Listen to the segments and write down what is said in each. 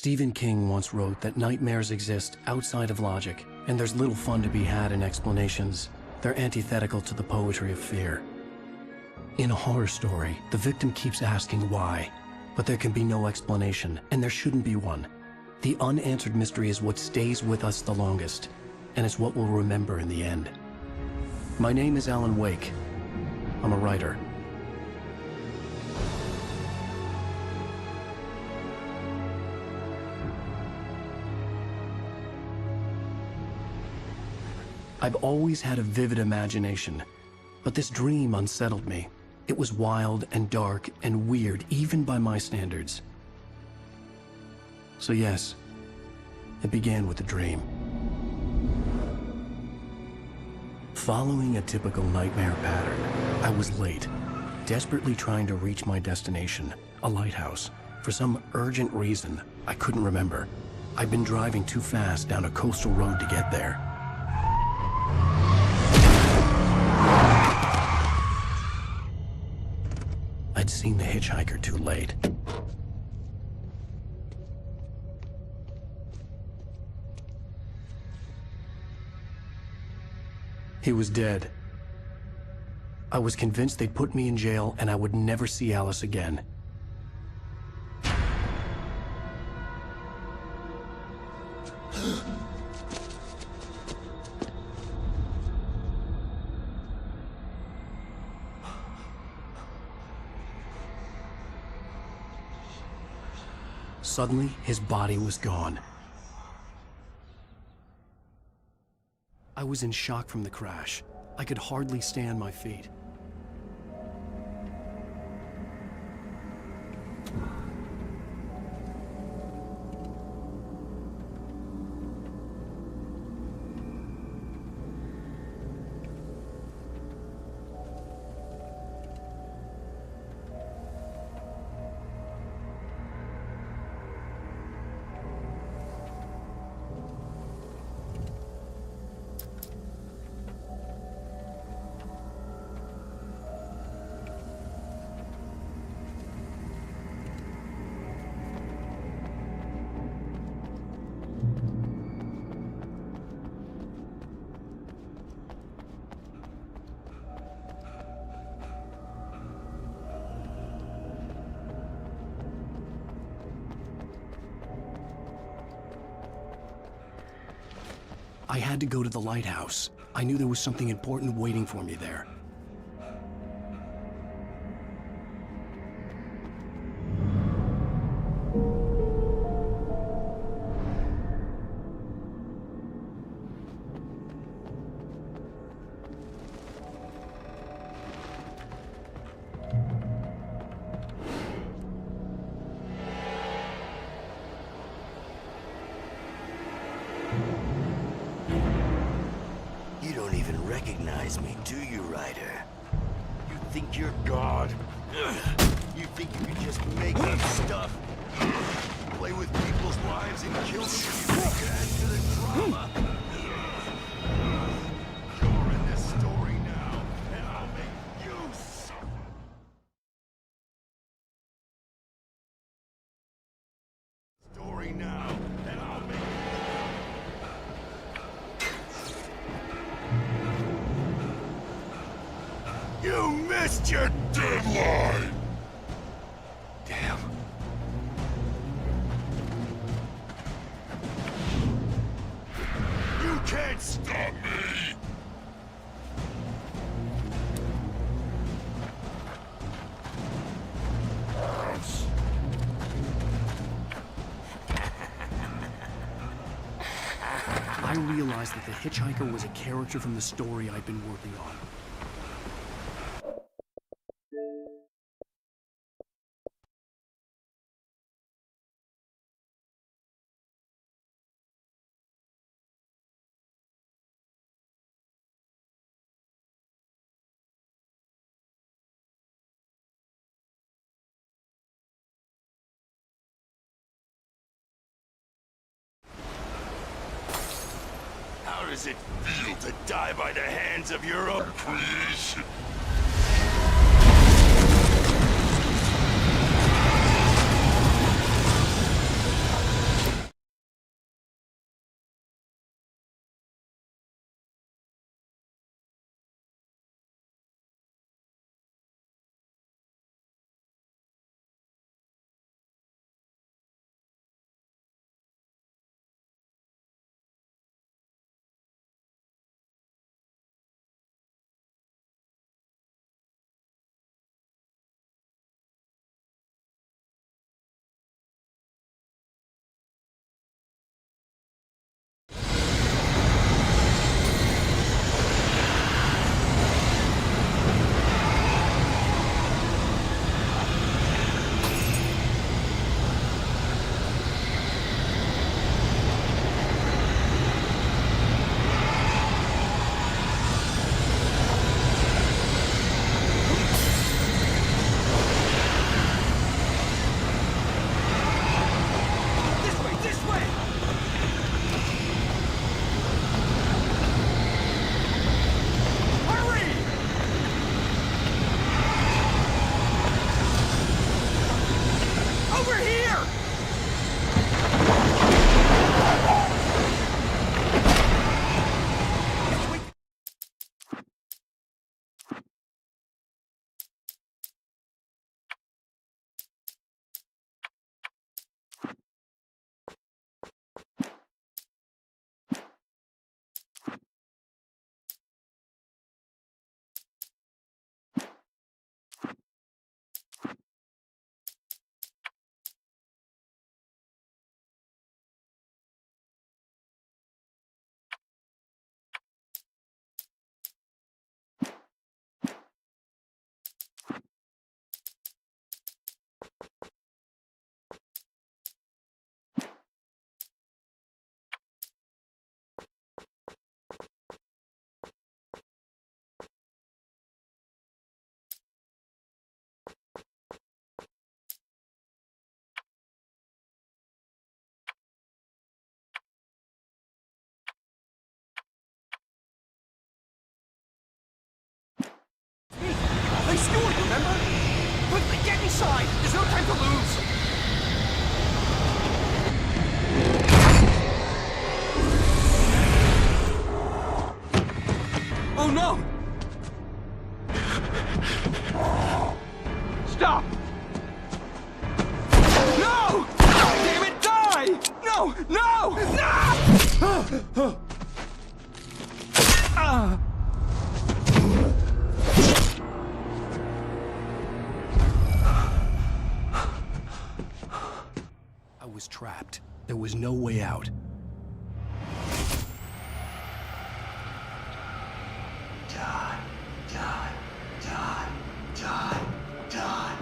Stephen King once wrote that nightmares exist outside of logic, and there's little fun to be had in explanations. They're antithetical to the poetry of fear. In a horror story, the victim keeps asking why, but there can be no explanation, and there shouldn't be one. The unanswered mystery is what stays with us the longest, and it's what we'll remember in the end. My name is Alan Wake. I'm a writer. I've always had a vivid imagination, but this dream unsettled me. It was wild and dark and weird, even by my standards. So yes, it began with a dream. Following a typical nightmare pattern, I was late, desperately trying to reach my destination, a lighthouse. For some urgent reason, I couldn't remember. I'd been driving too fast down a coastal road to get there. I'd seen the hitchhiker too late. He was dead. I was convinced they'd put me in jail and I would never see Alice again. Suddenly, his body was gone. I was in shock from the crash. I could hardly stay on my feet. I had to go to the lighthouse. I knew there was something important waiting for me there. You don't even recognize me, do you, Ryder? You think you're God? You think you can just make up stuff? Play with people's lives and kill them so you can add to the drama? You're in this story now, and I'll make you suffer. Story now, and I'll make you missed your deadline! Damn. You can't stop me! I realized that the hitchhiker was a character from the story I'd been working on. How does it feel to die by the hands of your own creation? no! Stop! No! Damn it, die! No! No! No! I was trapped. There was no way out. Die, die, die, die, die,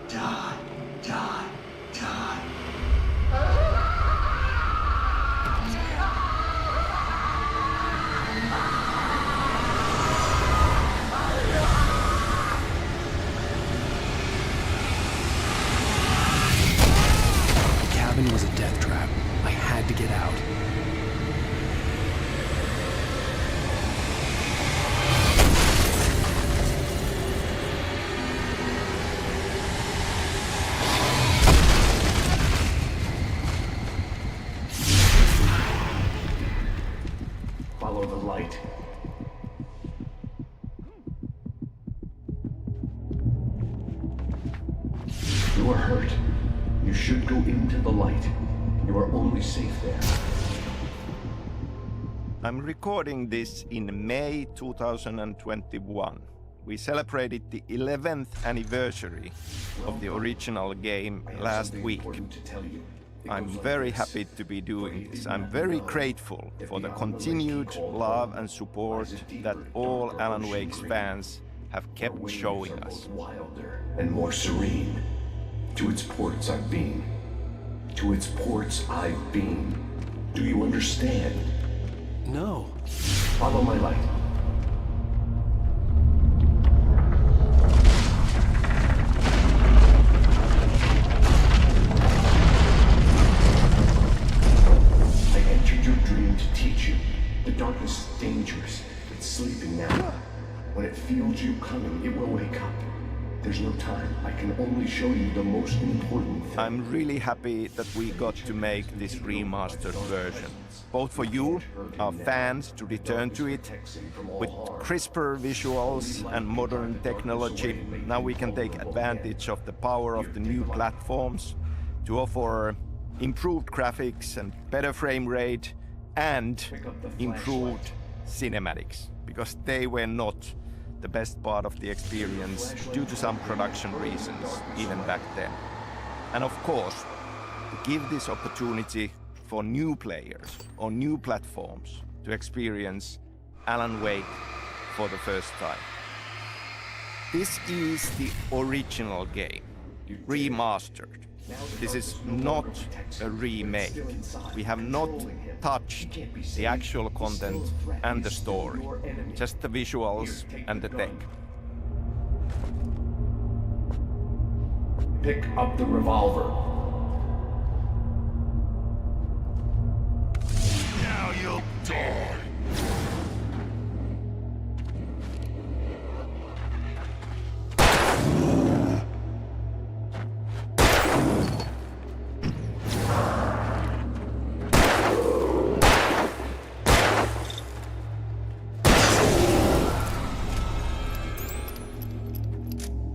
die, die, die. The cabin was a death trap. I had to get out. Follow the light. You are hurt. You should go into the light. You are only safe there. I'm recording this in May 2021. We celebrated the 11th anniversary of the original game last week. I'm very happy to be doing this. I'm very grateful for the continued love and support that all Alan Wake's fans have kept showing us. Wilder and more serene. To its ports I've been. To its ports I've been. Do you understand? No. Follow my light. I entered your dream to teach you. The darkness is dangerous. It's sleeping now. When it feels you coming, it will wake up. There's no time. I can only show you the most important thing. I'm really happy that we got to make this remastered version. Both for you, our fans, to return to it with crisper visuals and modern technology. Now we can take advantage of the power of the new platforms to offer improved graphics and better frame rate and improved cinematics, because they were not the best part of the experience due to some production reasons, even back then. And of course, to give this opportunity for new players on new platforms to experience Alan Wake for the first time. This is the original game, remastered. This is not a remake. We have not touched the actual content and the story, just the visuals and the tech. Pick up the revolver. Now you'll die.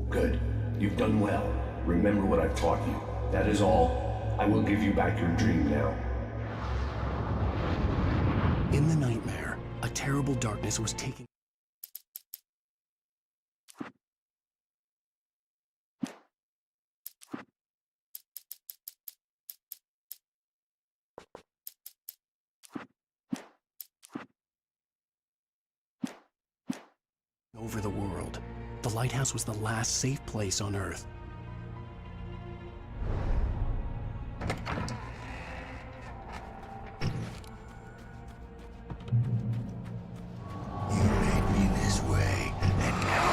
Good. You've done well. Remember what I've taught you. That is all. I will give you back your dream now. In the nightmare, a terrible darkness was taking over the world. The lighthouse was the last safe place on Earth. You made me this way, and now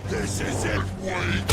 this isn't Wake!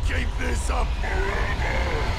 Keep this up forever!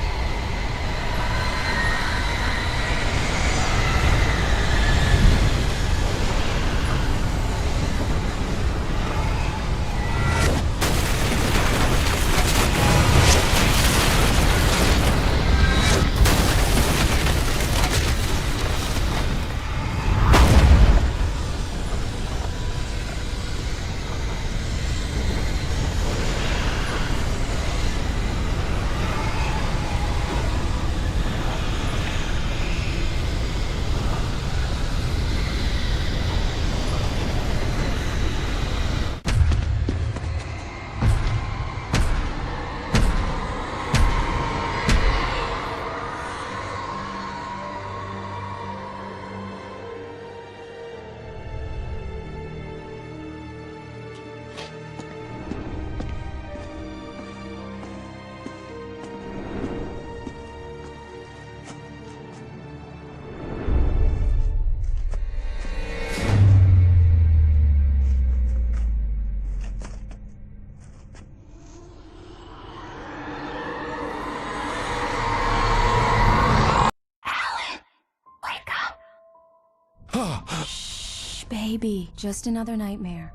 Baby, just another nightmare.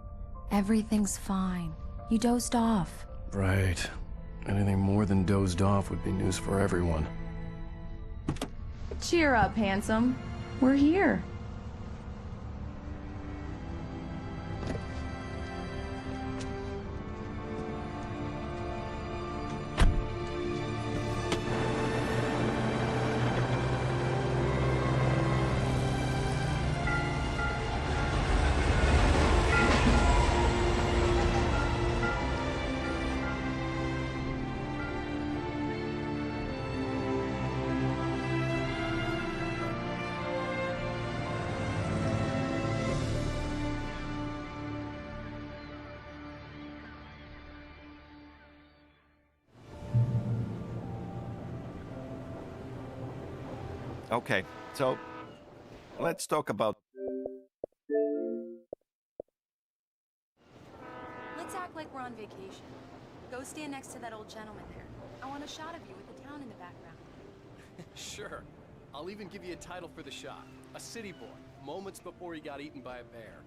Everything's fine. You dozed off. Right. Anything more than dozed off would be news for everyone. Cheer up, handsome. We're here. Okay, so let's talk about. Let's act like we're on vacation. Go stand next to that old gentleman there. I want a shot of you with the town in the background. Sure. I'll even give you a title for the shot. A city boy, moments before he got eaten by a bear.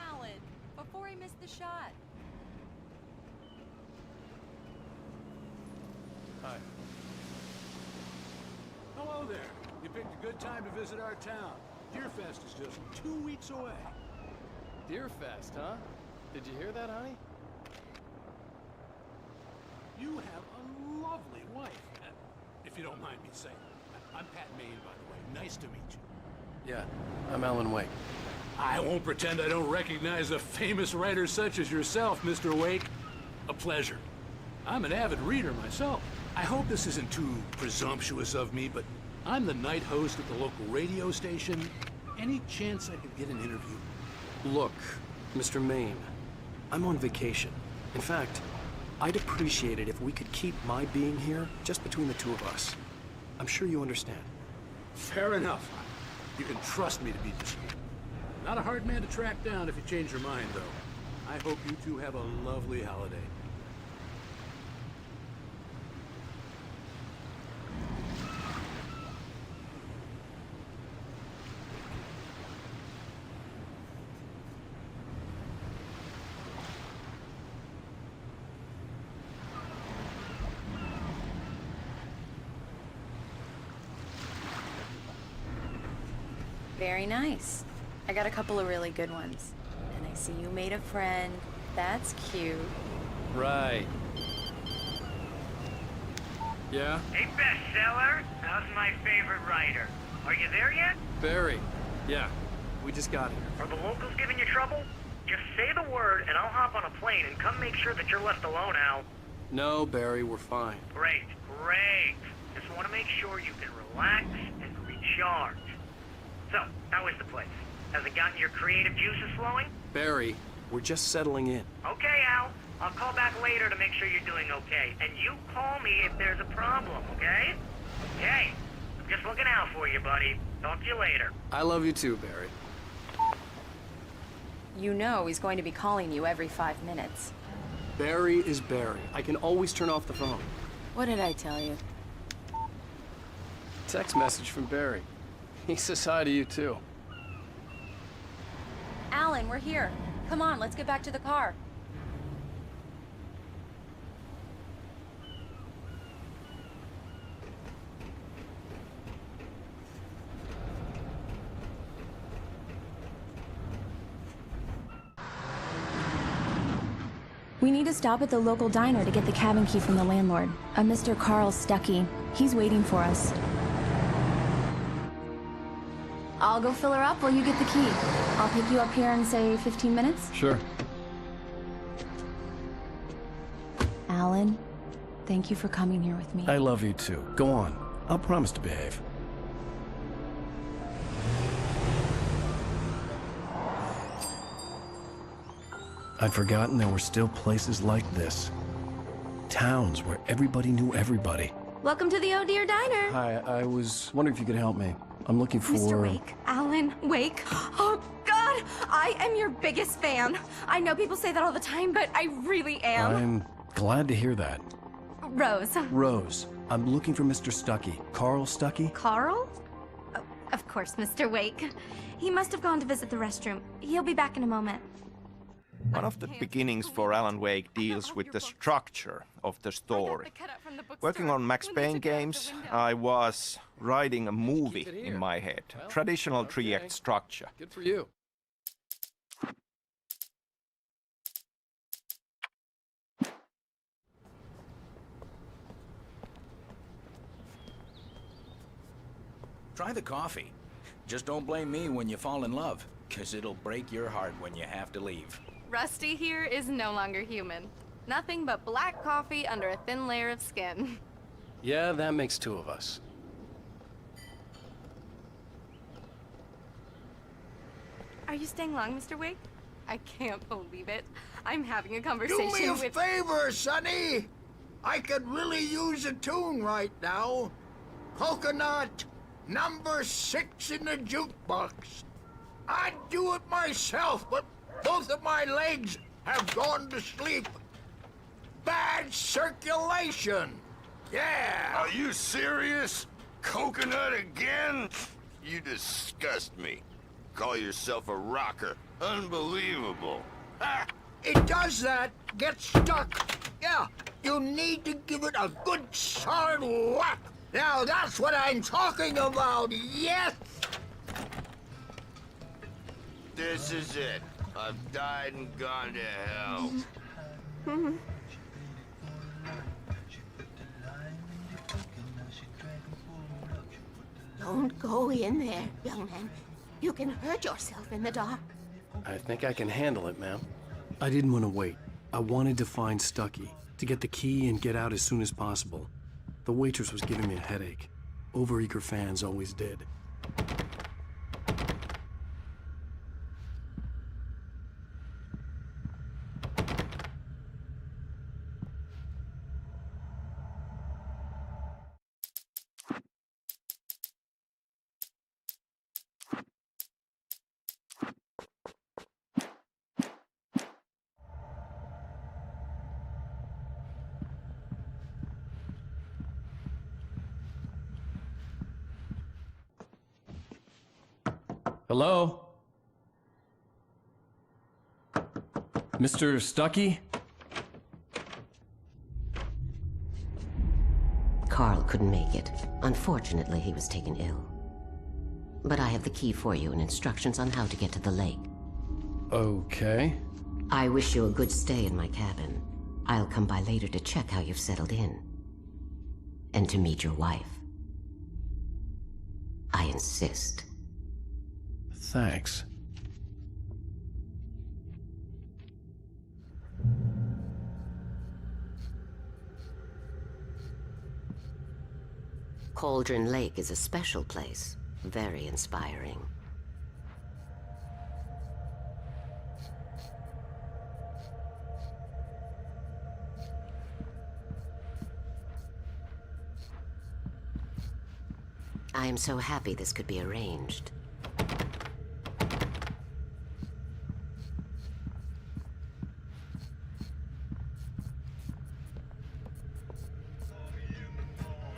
Alan, before he missed the shot. Hi. Hello there. You picked a good time to visit our town. Deerfest is just 2 weeks away. Deerfest, huh? Did you hear that, honey? You have a lovely wife, if you don't mind me saying. I'm Pat Maine, by the way. Nice to meet you. Yeah, I'm Alan Wake. I won't pretend I don't recognize a famous writer such as yourself, Mr. Wake. A pleasure. I'm an avid reader myself. I hope this isn't too presumptuous of me, but I'm the night host at the local radio station. Any chance I could get an interview? Look, Mr. Maine, I'm on vacation. In fact, I'd appreciate it if we could keep my being here just between the two of us. I'm sure you understand. Fair enough. You can trust me to be discreet. Not a hard man to track down if you change your mind, though. I hope you two have a lovely holiday. Very nice. I got a couple of really good ones. And I see you made a friend. That's cute. Right. Yeah? Hey, bestseller, how's my favorite writer? Are you there yet? Barry. Yeah. We just got here. Are the locals giving you trouble? Just say the word and I'll hop on a plane and come make sure that you're left alone, Al. No, Barry, we're fine. Great, great. Just want to make sure you can relax and recharge. So, how is the place? Has it gotten your creative juices flowing? Barry, we're just settling in. Okay, Al. I'll call back later to make sure you're doing okay. And you call me if there's a problem, okay? Okay. I'm just looking out for you, buddy. Talk to you later. I love you too, Barry. You know he's going to be calling you every 5 minutes. Barry is Barry. I can always turn off the phone. What did I tell you? Text message from Barry. He says hi to you too. Alan, we're here. Come on, let's get back to the car. We need to stop at the local diner to get the cabin key from the landlord, a Mr. Carl Stuckey. He's waiting for us. I'll go fill her up while you get the key. I'll pick you up here in, say, 15 minutes? Sure. Alan, thank you for coming here with me. I love you too. Go on. I'll promise to behave. I'd forgotten there were still places like this. Towns where everybody knew everybody. Welcome to the Oh Dear Diner. Hi, I was wondering if you could help me. I'm looking for... Mr. Wake. Alan Wake. Oh, God! I am your biggest fan. I know people say that all the time, but I really am. I'm glad to hear that. Rose. Rose, I'm looking for Mr. Stuckey. Carl Stuckey? Carl? Oh, of course, Mr. Wake. He must have gone to visit the restroom. He'll be back in a moment. One of the beginnings for Alan Wake deals with the structure of the story. Working on Max Payne games, I was writing a movie in my head. Traditional three-act structure. Good for you. Try the coffee. Just don't blame me when you fall in love, 'cause it'll break your heart when you have to leave. Rusty here is no longer human. Nothing but black coffee under a thin layer of skin. Yeah, that makes 2 of us. Are you staying long, Mr. Wake? I can't believe it. I'm having a conversation Do me a with... favor, Sonny. I could really use a tune right now. Coconut, number 6 in the jukebox. I'd do it myself, but both of my legs have gone to sleep. Bad circulation. Yeah. Are you serious? Coconut again? You disgust me. Call yourself a rocker. Unbelievable. Ha! It does that. Get stuck. Yeah, you need to give it a good solid whack. Now that's what I'm talking about, yes! This is it. I've died and gone to hell. Don't go in there, young man. You can hurt yourself in the dark. I think I can handle it, ma'am. I didn't want to wait. I wanted to find Stuckey, to get the key and get out as soon as possible. The waitress was giving me a headache. Overeager fans always did. Hello? Mr. Stuckey? Carl couldn't make it. Unfortunately, he was taken ill. But I have the key for you and instructions on how to get to the lake. Okay. I wish you a good stay in my cabin. I'll come by later to check how you've settled in. And to meet your wife. I insist. Thanks. Cauldron Lake is a special place. Very inspiring. I am so happy this could be arranged.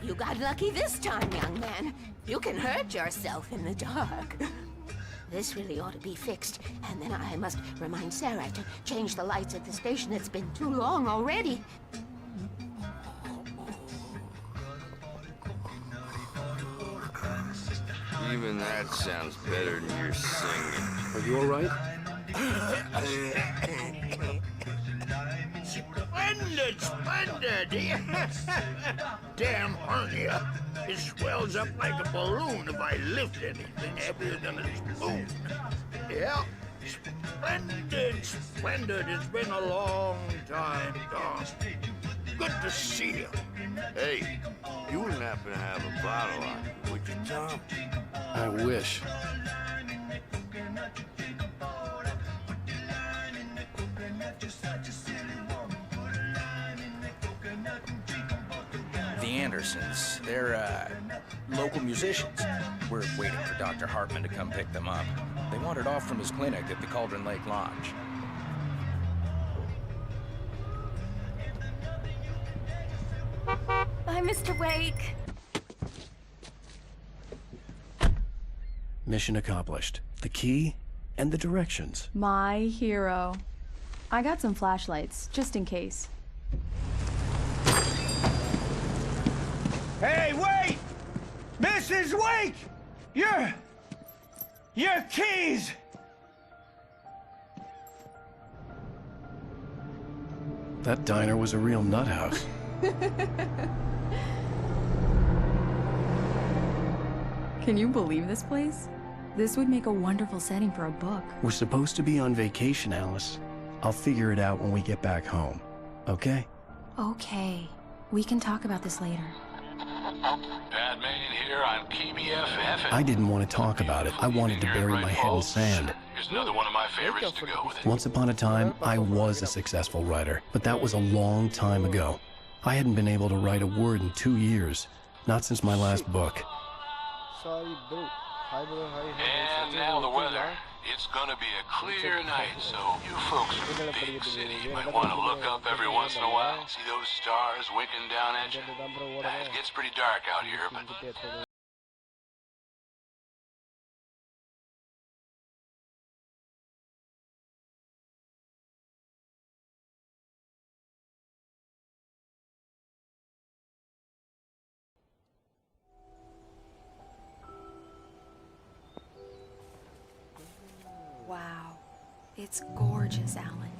You got lucky this time, young man. You can hurt yourself in the dark. This really ought to be fixed, and then I must remind Sarah to change the lights at the station. It's been too long already. Even that sounds better than your singing. Are you all right? Splendid, splendid! Damn hernia. It swells up like a balloon if I lift anything heavier than a spoon. Yeah, splendid, splendid. It's been a long time, Tom. Good to see you. Hey, you wouldn't happen to have a bottle on you, would you, Tom? I wish. The Andersons, they're, local musicians. We're waiting for Dr. Hartman to come pick them up. They wandered off from his clinic at the Cauldron Lake Lodge. Bye, Mr. Wake. Mission accomplished. The key and the directions. My hero. I got some flashlights, just in case. Hey, wait! Mrs. Wake! Your keys! That diner was a real nut house. Can you believe this place? This would make a wonderful setting for a book. We're supposed to be on vacation, Alice. I'll figure it out when we get back home. Okay? Okay. We can talk about this later. Bad man here on KBFF. I didn't want to talk about it. I wanted to bury my head in sand. Here's another one of my favorites to go with it. Once upon a time, I was a successful writer, but that was a long time ago. I hadn't been able to write a word in 2 years. Not since my last book. And now the weather. It's gonna be a clear night, so you folks from the big city might want to look up every once in a while. See those stars winking down at you? It gets pretty dark out here, but... Wow. It's gorgeous, Alan.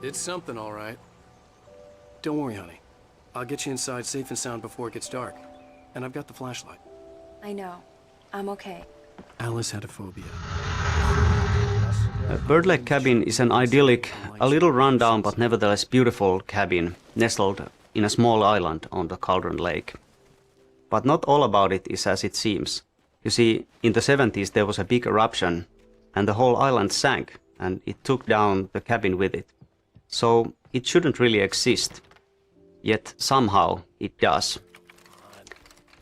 It's something, all right. Don't worry, honey. I'll get you inside safe and sound before it gets dark. And I've got the flashlight. I know. I'm okay. Alice had a phobia. Bird Lake Cabin is an idyllic, a little rundown but nevertheless beautiful cabin nestled in a small island on the Cauldron Lake. But not all about it is as it seems. You see, in the 70s there was a big eruption and the whole island sank, and it took down the cabin with it. So it shouldn't really exist. Yet somehow it does.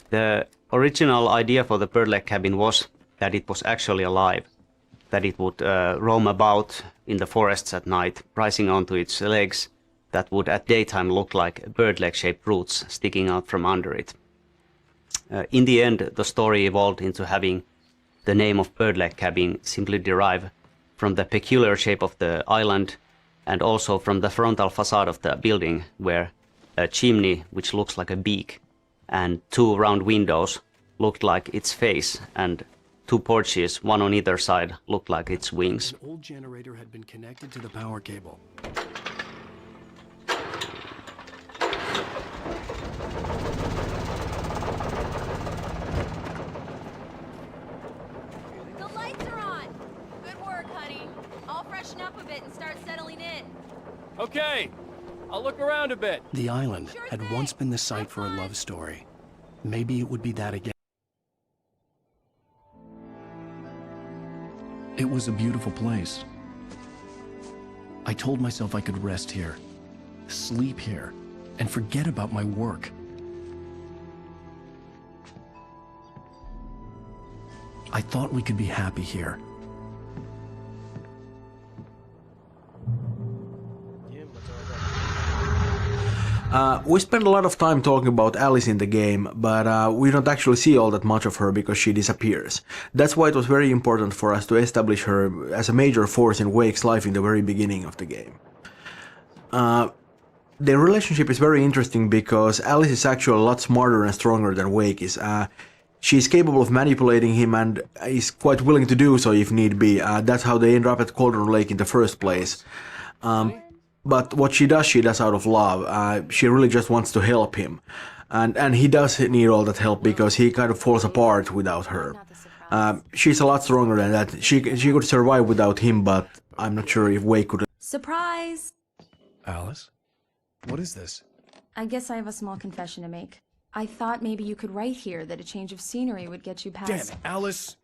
The original idea for the Bird Lake Cabin was that it was actually alive, that it would roam about in the forests at night, rising onto its legs that would at daytime look like bird leg-shaped roots sticking out from under it. In the end, the story evolved into having the name of Bird Lake Cabin simply derive from the peculiar shape of the island and also from the frontal facade of the building, where a chimney, which looks like a beak, and 2 round windows looked like its face, and 2 porches, one on either side, looked like its wings. An old generator had been connected to the power cable. Freshen up a bit and start settling in. Okay, I'll look around a bit. The island had once been the site for a love story. Maybe it would be that again. It was a beautiful place. I told myself I could rest here, sleep here, and forget about my work. I thought we could be happy here. We spend a lot of time talking about Alice in the game, but we don't actually see all that much of her because she disappears. That's why it was very important for us to establish her as a major force in Wake's life in the very beginning of the game. Their relationship is very interesting because Alice is actually a lot smarter and stronger than Wake is. She's capable of manipulating him and is quite willing to do so if need be. That's how they end up at Cauldron Lake in the first place. But what she does out of love. She really just wants to help him. And he does need all that help because he kind of falls apart without her. She's a lot stronger than that. She could survive without him, but I'm not sure if Wake could. Surprise! Alice? What is this? I guess I have a small confession to make. I thought maybe you could write here that a change of scenery would get you past... Damn it, Alice!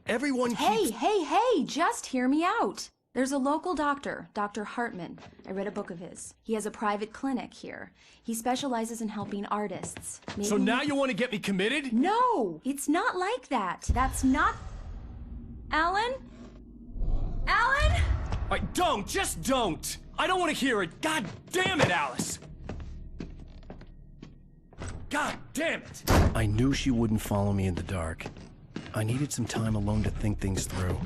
Everyone keeps... Hey, just hear me out! There's a local doctor, Dr. Hartman. I read a book of his. He has a private clinic here. He specializes in helping artists. Maybe... So now you want to get me committed? No! It's not like that. That's not... Alan? Alan? Just don't! I don't want to hear it! God damn it, Alice! God damn it! I knew she wouldn't follow me in the dark. I needed some time alone to think things through.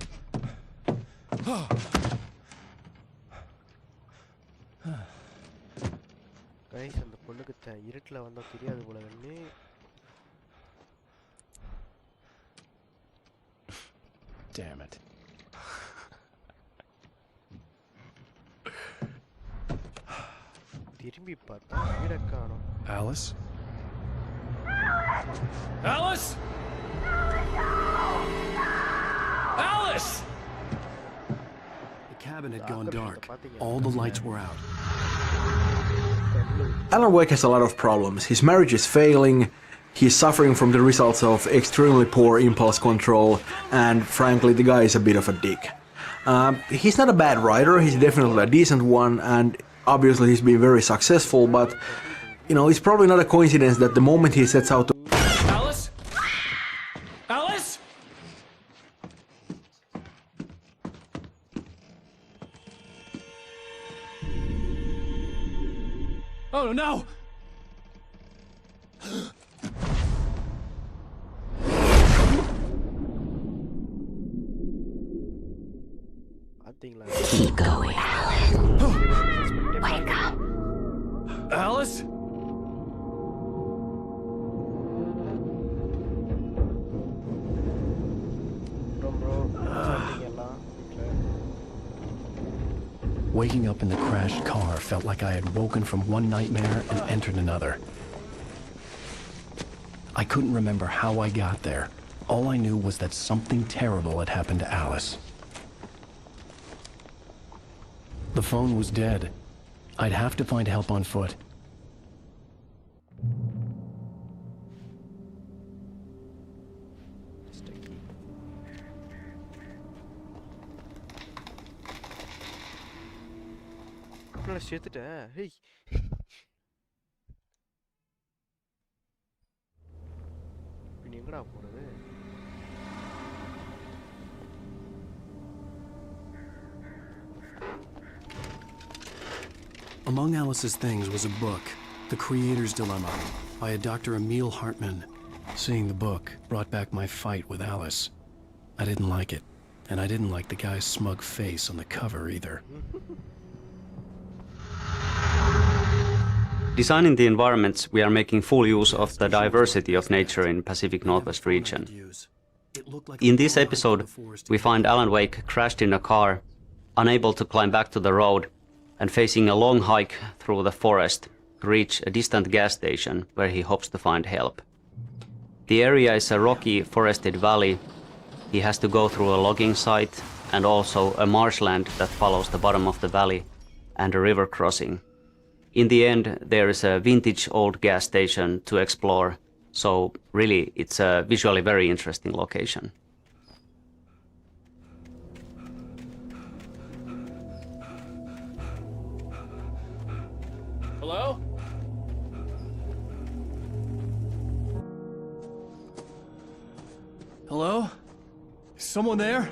Guys, அந்த பொண்ணுக்கு இருட்டுல வந்தா தெரியாது போல கண்ணு. Damn it. திரும்பி பார்த்தா வீட காணோம். Alice? Alice? Alice! The cabin had gone dark. All the lights were out. Alan Wake has a lot of problems. His marriage is failing, he's suffering from the results of extremely poor impulse control, and frankly, the guy is a bit of a dick. He's not a bad writer, he's definitely a decent one, and obviously he's been very successful, but, you know, it's probably not a coincidence that the moment he sets out to... Alice? Alice? Oh no! Keep going, Alan. Wake up. Alice? Waking up in the crashed car felt like I had woken from one nightmare and entered another. I couldn't remember how I got there. All I knew was that something terrible had happened to Alice. The phone was dead. I'd have to find help on foot. சேர்த்துட்டேன். Hey நீ எங்கடா போறது? Among Alice's things was a book, The Creator's Dilemma, by a Dr. Emil Hartman. Seeing the book brought back my fight with Alice. I didn't like it, and I didn't like the guy's smug face on the cover either. Designing the environments, we are making full use of the diversity of nature in Pacific Northwest region. In this episode, we find Alan Wake crashed in a car, unable to climb back to the road, and facing a long hike through the forest to reach a distant gas station where he hopes to find help. The area is a rocky, forested valley. He has to go through a logging site and also a marshland that follows the bottom of the valley and a river crossing. In the end, there is a vintage old gas station to explore, so really it's a visually very interesting location. Hello? Hello? Someone there?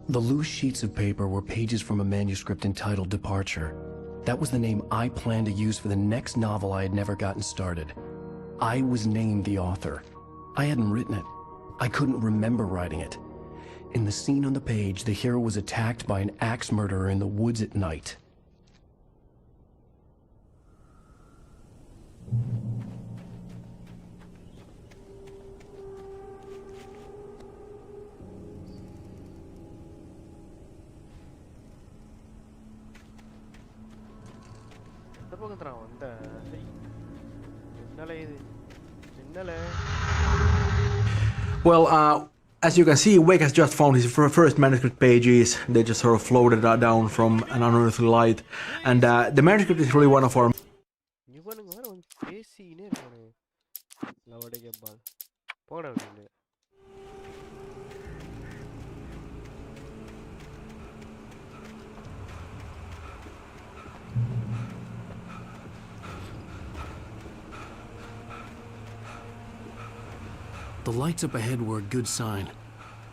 The loose sheets of paper were pages from a manuscript entitled Departure. That was the name I planned to use for the next novel I had never gotten started. I was named the author. I hadn't written it. I couldn't remember writing it. In the scene on the page, the hero was attacked by an axe murderer in the woods at night. Well, as you can see, Wake has just found his first manuscript pages. They just sort of floated down from an unearthly light. And the manuscript is really one of our... The lights up ahead were a good sign.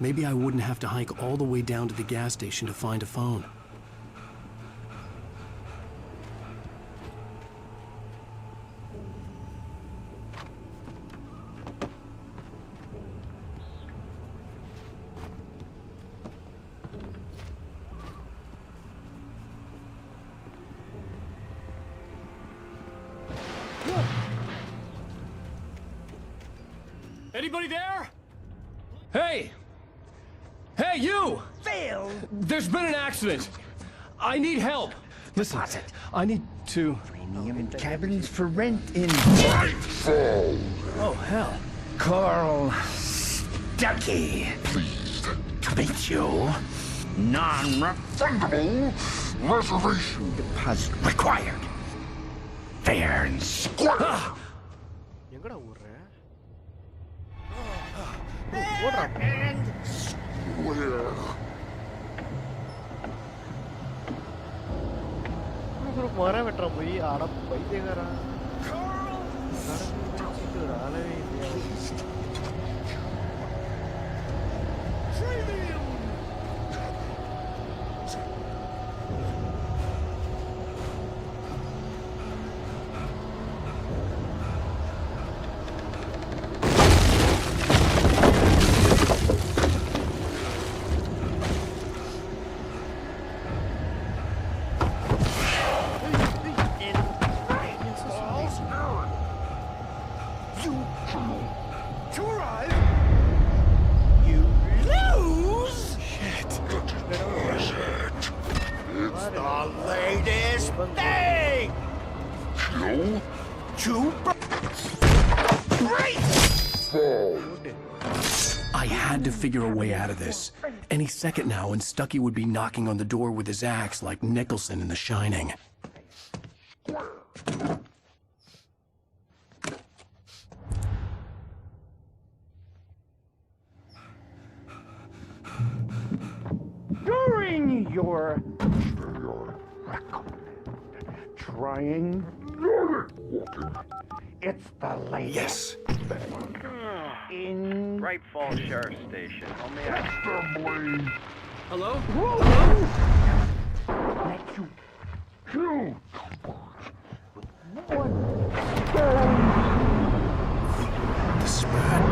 Maybe I wouldn't have to hike all the way down to the gas station to find a phone. Anybody there? Hey! Hey, you! Phil! There's been an accident. I need help. Listen, I need to... Premium cabins for rent in... Nightfall! Oh, hell. Carl Stuckey. Pleased to meet you. Non-refundable reservation deposit required. Fair and square. And square. மரம் வெட்டுற போய் அட பைத்தியக்காரா ஒரு ஆளவே I had to figure a way out of this. Any second now, and Stuckey would be knocking on the door with his axe like Nicholson in The Shining. during your trying, it's the latest. Yes. In Great Falls Sheriff Station. Hello? Hello? Let you kill with one stone. The spread.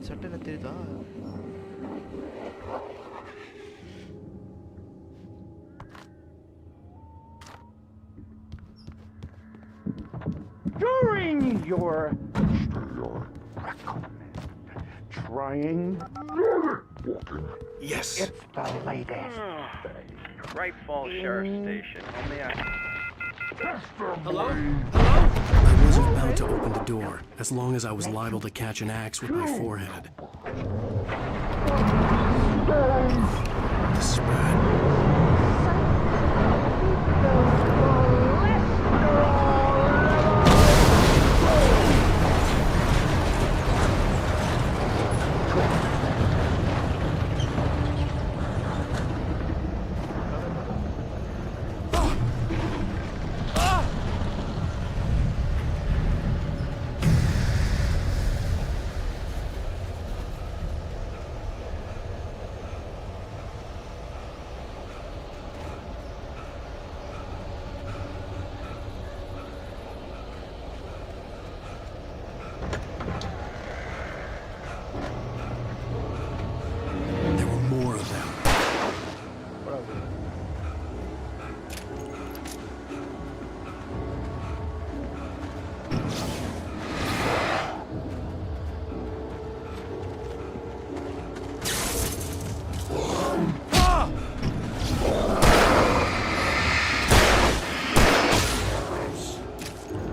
சட்டை தெரியுதா During your trying, yes, it's the latest. Great Falls Sheriff Station. Hello? Hello? about to open the door, as long as I was liable to catch an axe with my forehead. The spat.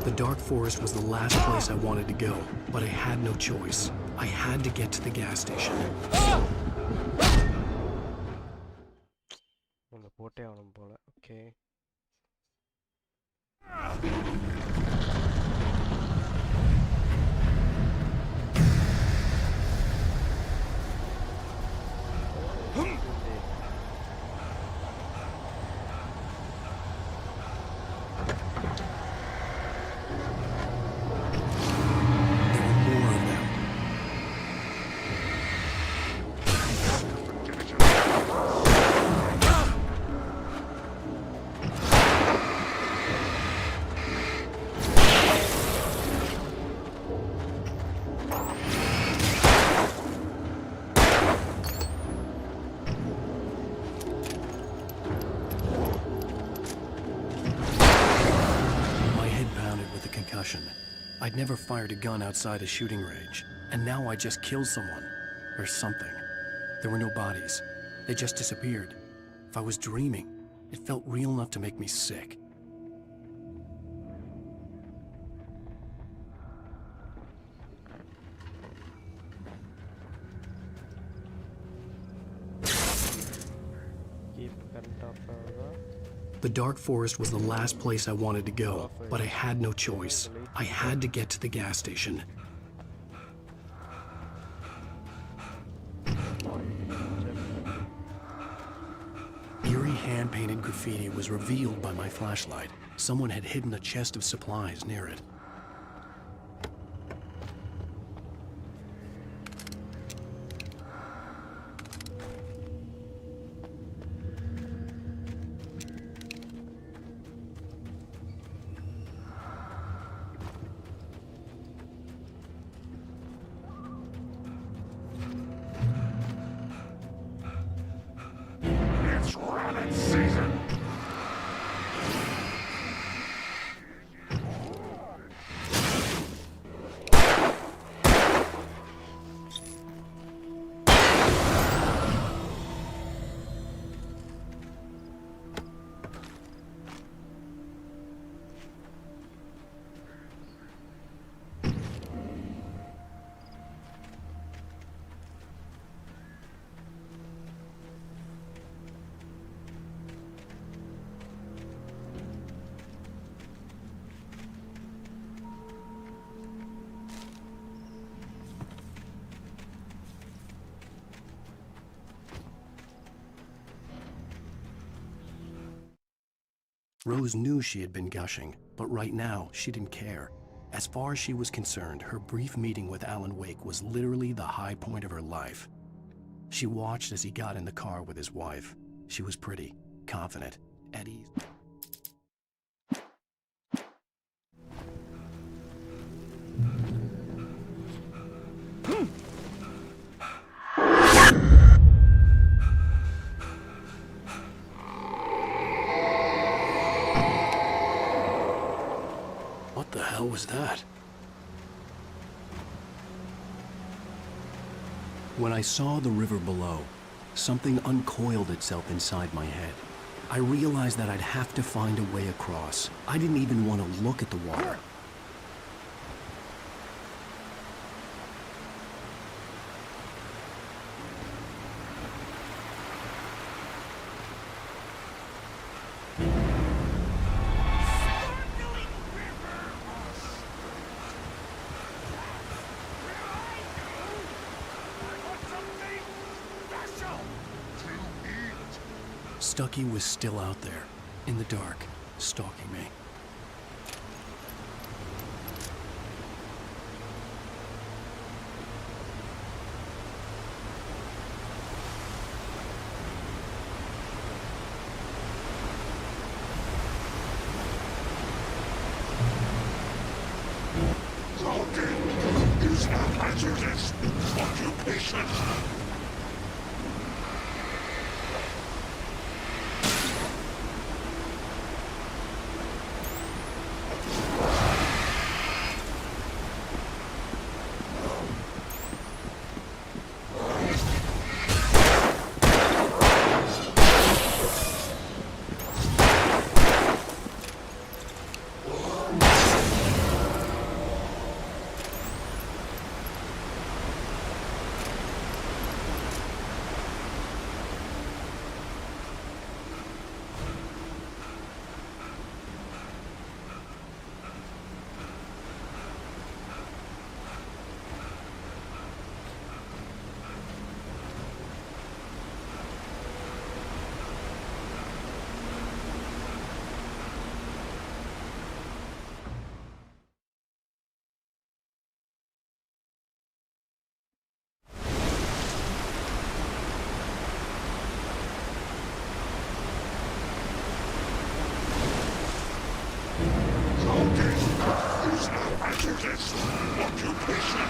The dark forest was the last place I wanted to go, but I had no choice. I had to get to the gas station. Okay. I'd never fired a gun outside a shooting range, and now I just killed someone. Or something. There were no bodies. They just disappeared. If I was dreaming, it felt real enough to make me sick. The dark forest was the last place I wanted to go, but I had no choice. I had to get to the gas station. Eerie hand-painted graffiti was revealed by my flashlight. Someone had hidden a chest of supplies near it. Rose knew she had been gushing, but right now, she didn't care. As far as she was concerned, her brief meeting with Alan Wake was literally the high point of her life. She watched as he got in the car with his wife. She was pretty, confident, at ease. What the hell was that? When I saw the river below, something uncoiled itself inside my head. I realized that I'd have to find a way across. I didn't even want to look at the water. Stucky was still out there, in the dark, stalking me. Talking is a hazardous occupation. Hazardous occupation.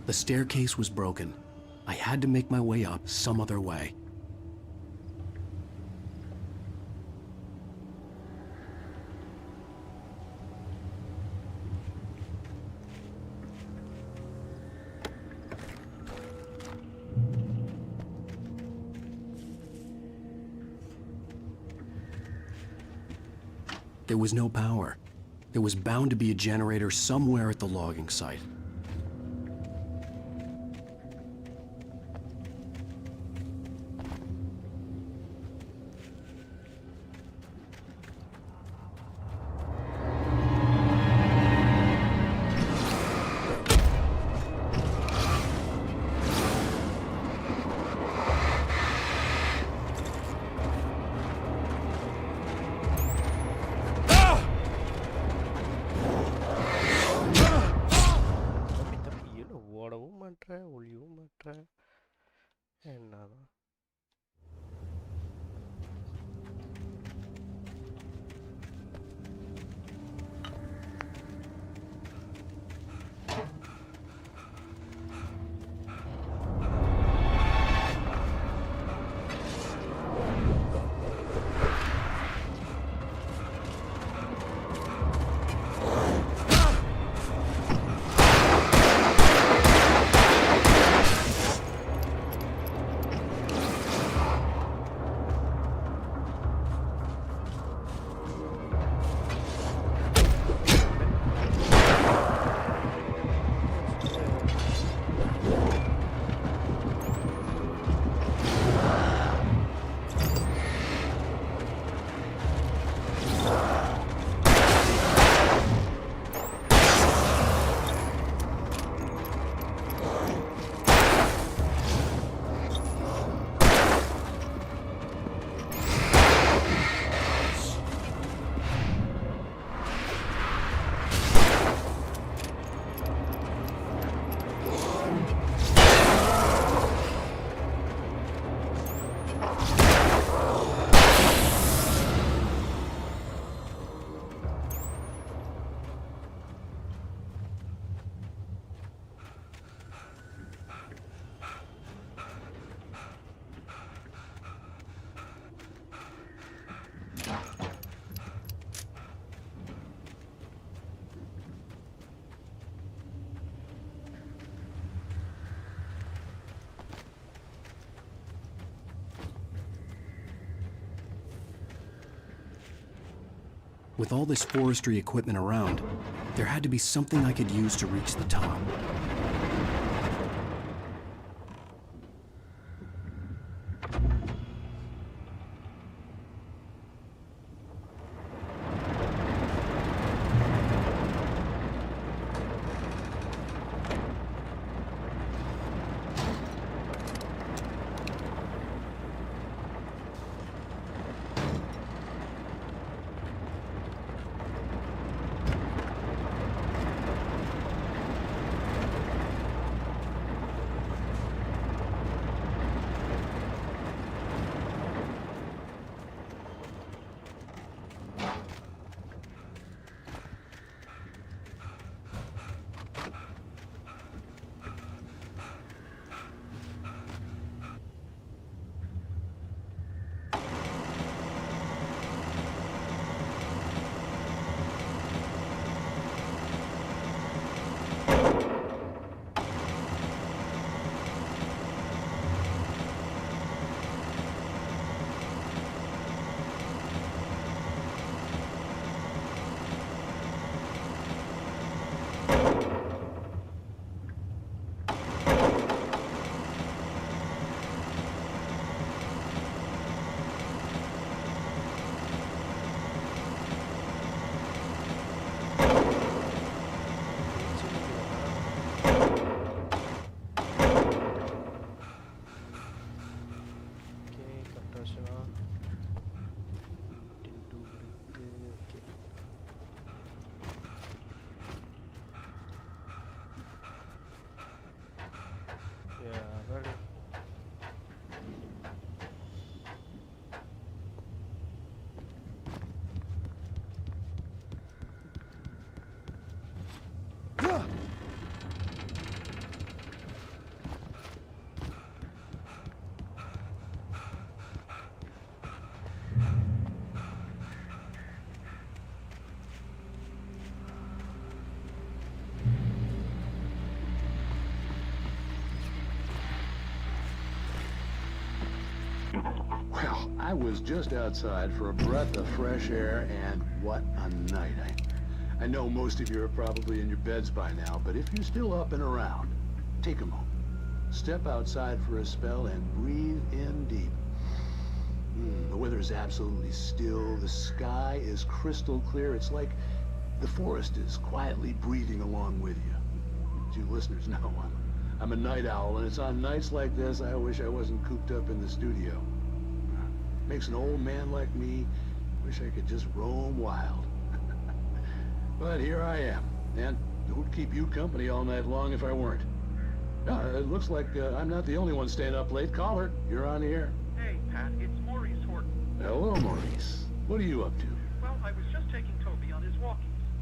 The staircase was broken. I had to make my way up some other way. There was no power. There was bound to be a generator somewhere at the logging site. ஓடவும் மாட்ற ஒளியவும் மாட்ற என்னதான் With all this forestry equipment around, there had to be something I could use to reach the top. Well, I was just outside for a breath of fresh air, and what a night. I know most of you are probably in your beds by now, but if you're still up and around, take a moment. Step outside for a spell and breathe in deep. The weather is absolutely still. The sky is crystal clear. It's like the forest is quietly breathing along with you. As you listeners know, I'm a night owl, and it's on nights like this I wish I wasn't cooped up in the studio. Makes an old man like me wish I could just roam wild. But here I am, and it would keep you company all night long if I weren't. It looks like I'm not the only one staying up late. Caller, you're on the air. Hey, Pat, it's Maurice Horton. Hello, Maurice. What are you up to? Well, I was just taking Toby on his walkies.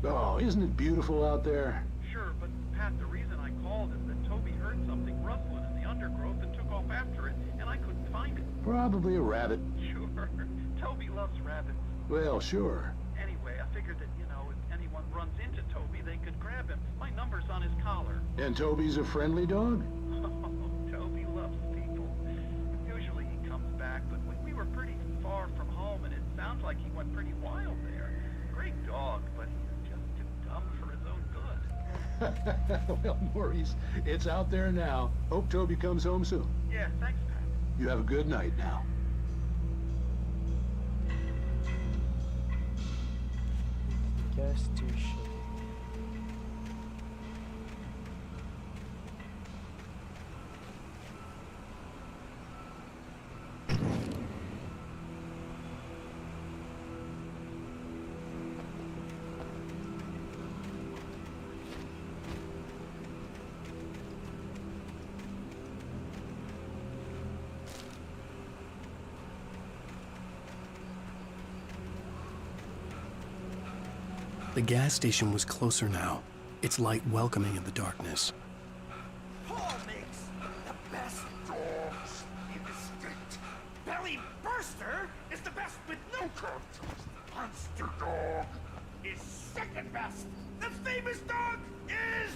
Oh, isn't it beautiful out there? Sure, but Pat, the reason I called is that Toby heard something rustling in the undergrowth and took off after it, and I couldn't find it. Probably a rabbit. Sure. Toby loves rabbits. Well, sure. Anyway, I figured that, if anyone runs into Toby, they could grab him. My number's on his collar. And Toby's a friendly dog? Toby loves people. Usually he comes back, but we were pretty far from home, and it sounds like he went pretty wild there. Great dog, but he's just too dumb for his own good. Well, Maurice, it's out there now. Hope Toby comes home soon. Yeah, thanks, Pat. You have a good night now. Gas station. The gas station was closer now, its light welcoming in the darkness. Paul makes the best dogs in the state. Belly Burster is the best with no coat. Monster Dog is second best. The famous dog is...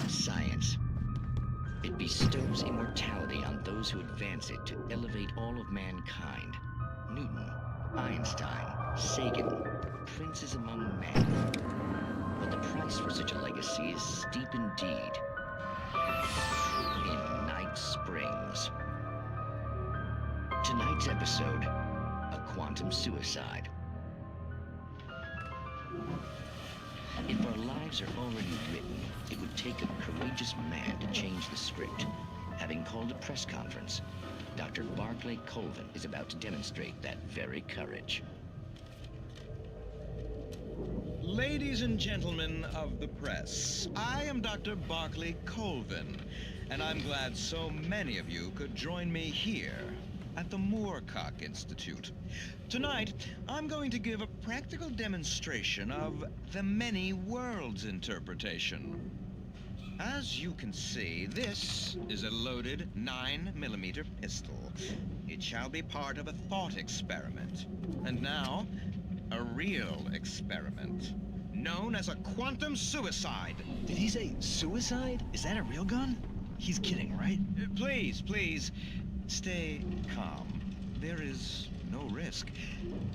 Science. It bestows immortality on those who advance it to elevate all of mankind. Newton, Einstein, Sagan, princes among men. But the price for such a legacy is steep indeed. In Night Springs. Tonight's episode, a quantum suicide. If our lives are already written, it would take a courageous man to change the script. Having called a press conference, Dr. Barclay Colvin is about to demonstrate that very courage. Ladies and gentlemen of the press, I am Dr. Barclay Colvin, and I'm glad so many of you could join me here at the Moorcock Institute. Tonight, I'm going to give a practical demonstration of the many worlds interpretation. As you can see, this is a loaded 9mm pistol. It shall be part of a thought experiment. And now, a real experiment, known as a quantum suicide. Did he say suicide? Is that a real gun? He's kidding, right? Please, stay calm. There is no risk.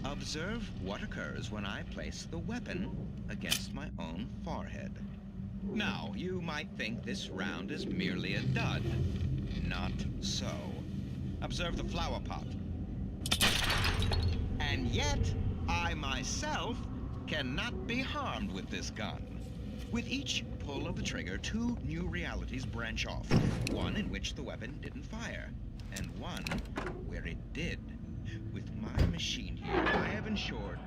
Observe what occurs when I place the weapon against my own forehead. Now, you might think this round is merely a dud. Not so. Observe the flower pot. And yet, I myself cannot be harmed with this gun. With each pull of the trigger, two new realities branch off. One in which the weapon didn't fire, and one where it did. With my machine here, I have ensured...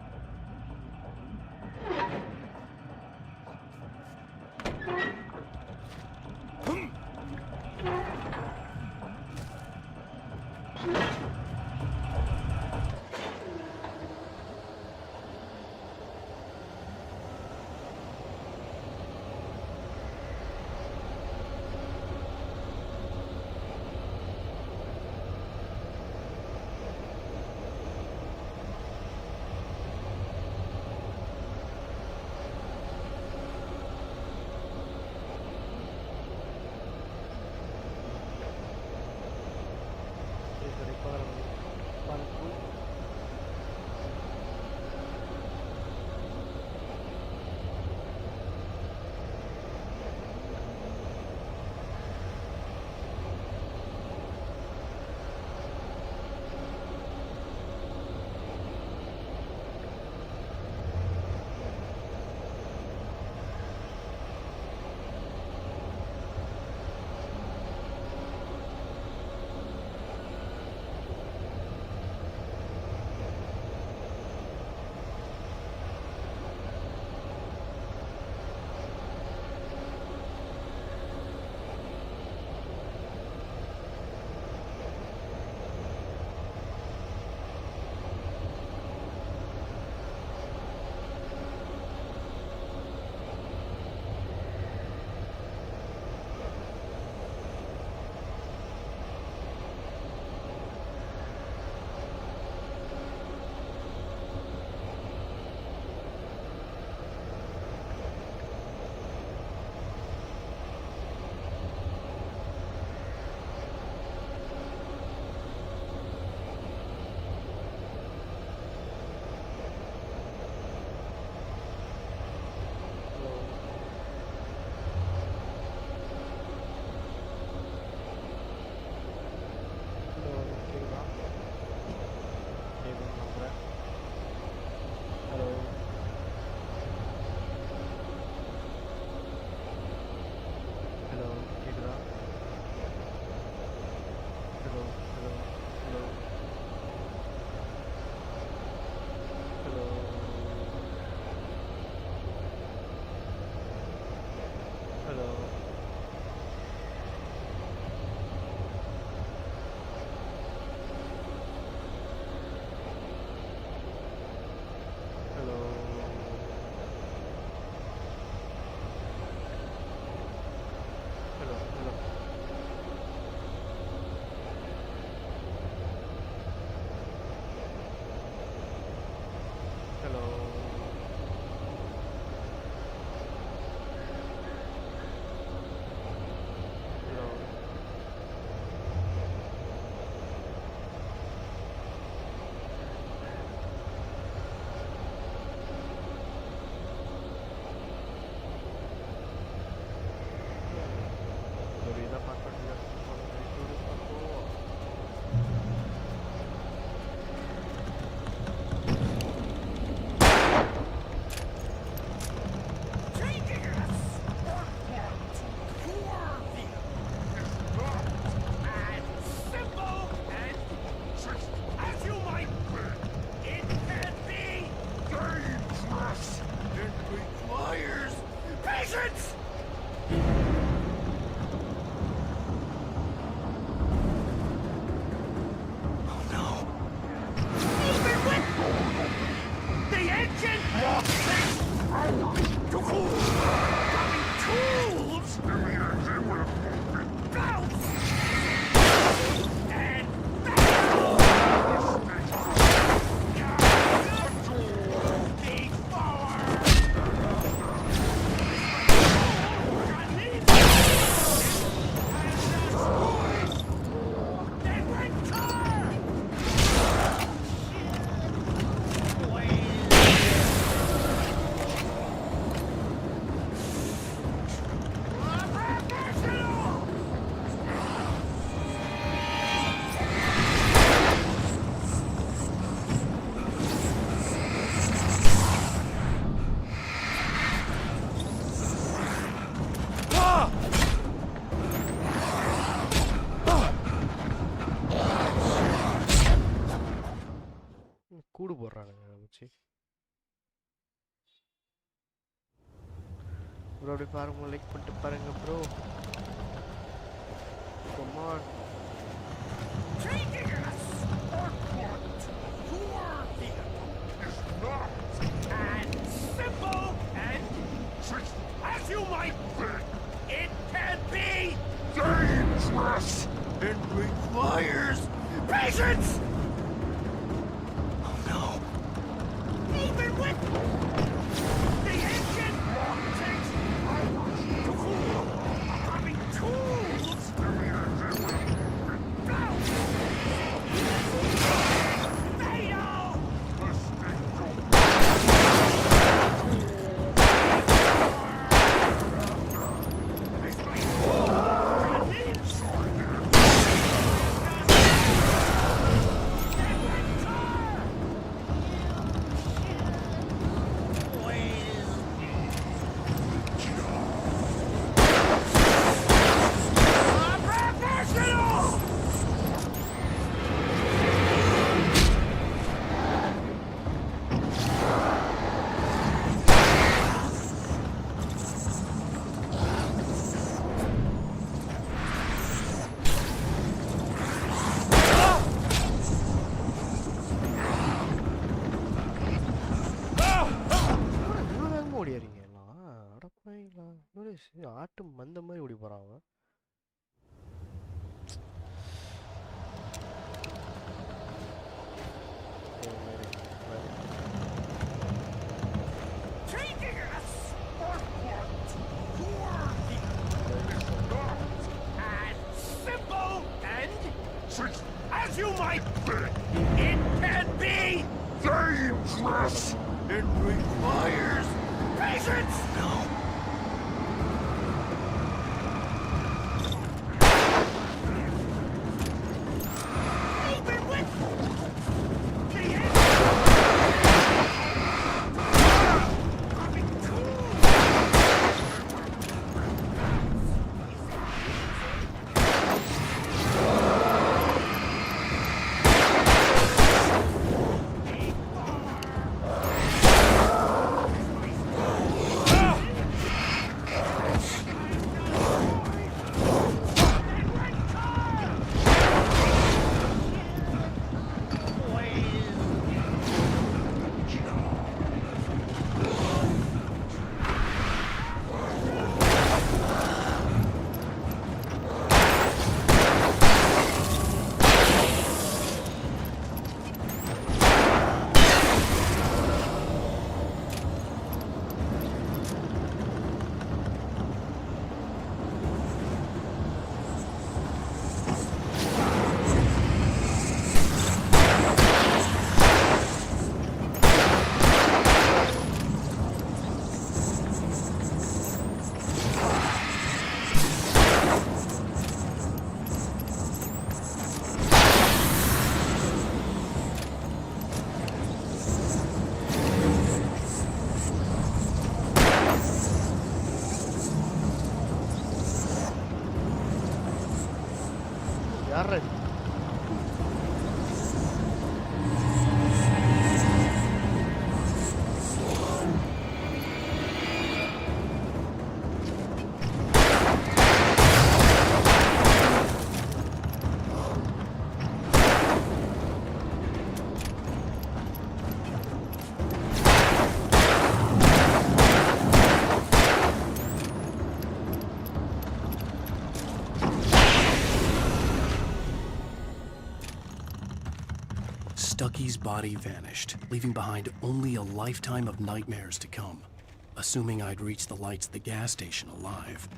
சூடு போடுறானுங்க மச்சி. Bro அப்படியே பாருங்க, like பண்ணிட்டு பாருங்க bro. Come on. Changing us or what? Your vehicle is not as simple and as you might think. It can be dangerous. It requires patience. Oh no. Even with the engine takes hours to cool. Having tools. ஆட்டு மந்த மாதிரி ஓடி போறான் அவன். As you might think, it can be dangerous. It requires patience. No. Even with the யாரா Stucky's body vanished, leaving behind only a lifetime of nightmares to come, assuming I'd reached the lights at the gas station alive.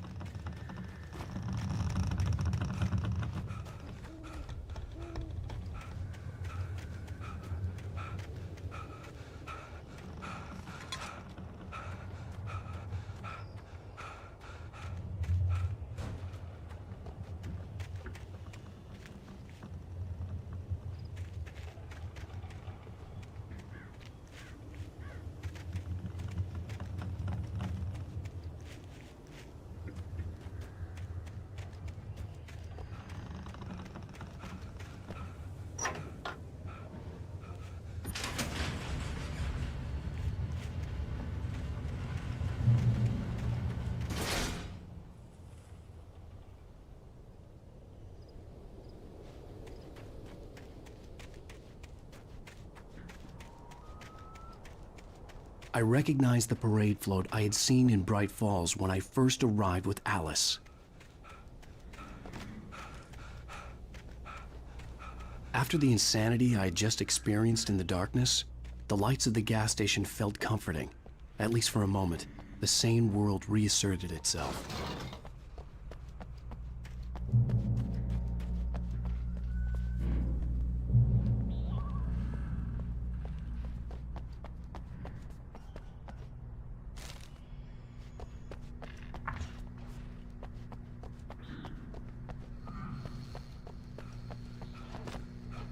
I recognized the parade float I had seen in Bright Falls when I first arrived with Alice. After the insanity I had just experienced in the darkness, the lights of the gas station felt comforting. At least for a moment, the sane world reasserted itself.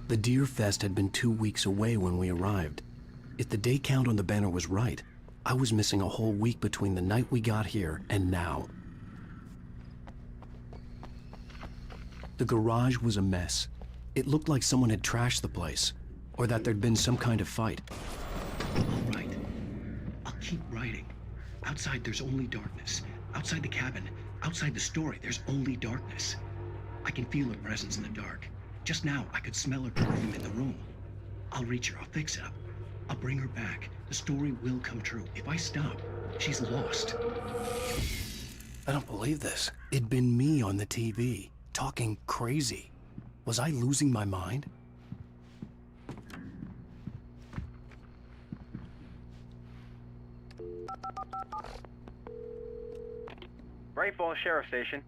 The Deer Fest had been 2 weeks away when we arrived. If the day count on the banner was right, I was missing a whole week between the night we got here and now. The garage was a mess. It looked like someone had trashed the place, or that there'd been some kind of fight. All right. I'll keep writing. Outside, there's only darkness. Outside the cabin, outside the story, there's only darkness. I can feel her presence in the dark. Just now, I could smell her perfume in the room. I'll reach her, I'll fix it up. I'll bring her back. The story will come true. If I stop, she's lost. I don't believe this. It'd been me on the TV, talking crazy. Was I losing my mind? Bright Falls Sheriff Station.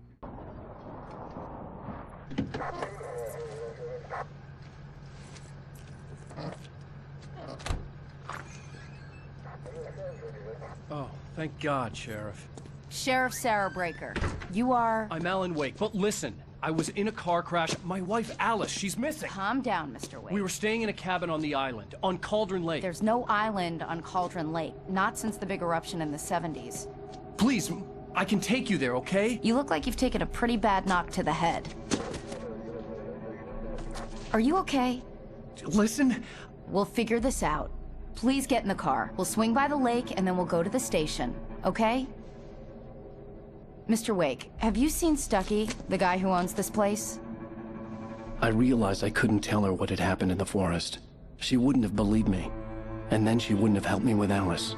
Oh, thank God, Sheriff. Sheriff Sarah Breaker. You are... I'm Alan Wake, but listen. I was in a car crash. My wife, Alice, she's missing. Calm down, Mr. Wake. We were staying in a cabin on the island, on Cauldron Lake. There's no island on Cauldron Lake. Not since the big eruption in the 70s. Please, I can take you there, okay? You look like you've taken a pretty bad knock to the head. Are you okay? Listen. We'll figure this out. Please get in the car. We'll swing by the lake and then we'll go to the station, okay? Mr. Wake, have you seen Stucky, the guy who owns this place? I realized I couldn't tell her what had happened in the forest. She wouldn't have believed me. And then she wouldn't have helped me with Alice.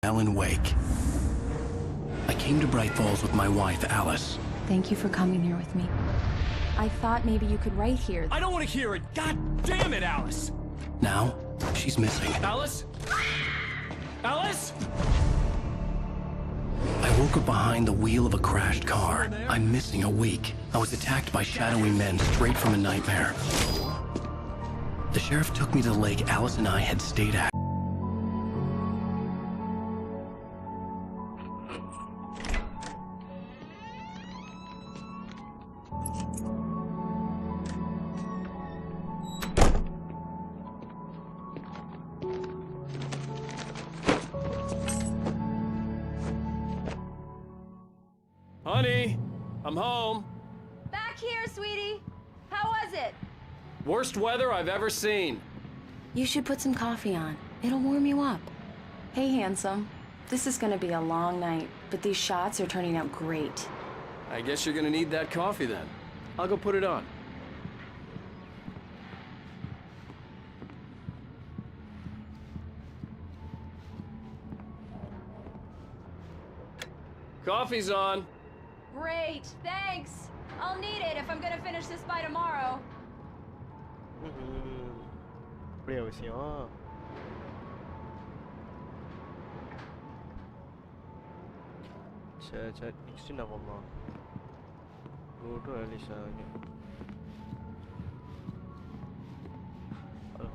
Alan Wake. I came to Bright Falls with my wife, Alice. Thank you for coming here with me. I thought maybe you could write here. I don't want to hear it! God damn it, Alice! Now, she's missing. Alice? Alice? I woke up behind the wheel of a crashed car. I'm missing a week. I was attacked by shadowy men straight from a nightmare. The sheriff took me to the lake Alice and I had stayed at. Honey, I'm home. Back here, sweetie. How was it? Worst weather I've ever seen. You should put some coffee on. It'll warm you up. Hey, handsome. This is gonna be a long night, but these shots are turning out great. I guess you're gonna need that coffee then. I'll go put it on. Coffee's on. Great, thanks. I'll need it if I'm gonna finish this by tomorrow. அப்படியே விஷயம் சரி சரி next என்ன பண்ணலாம் go to Alicia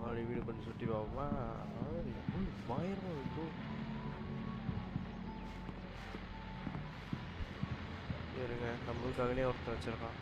அது வீடு கொஞ்சம் சுற்றி பார்ப்போமா பயங்கரமாக இருக்கும் இருங்க நம்மளுக்காகவே ஒருத்தர் வச்சிருக்கான்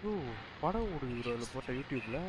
ஓ படம் ஓடுது அதில் போட்ட யூடியூப்ல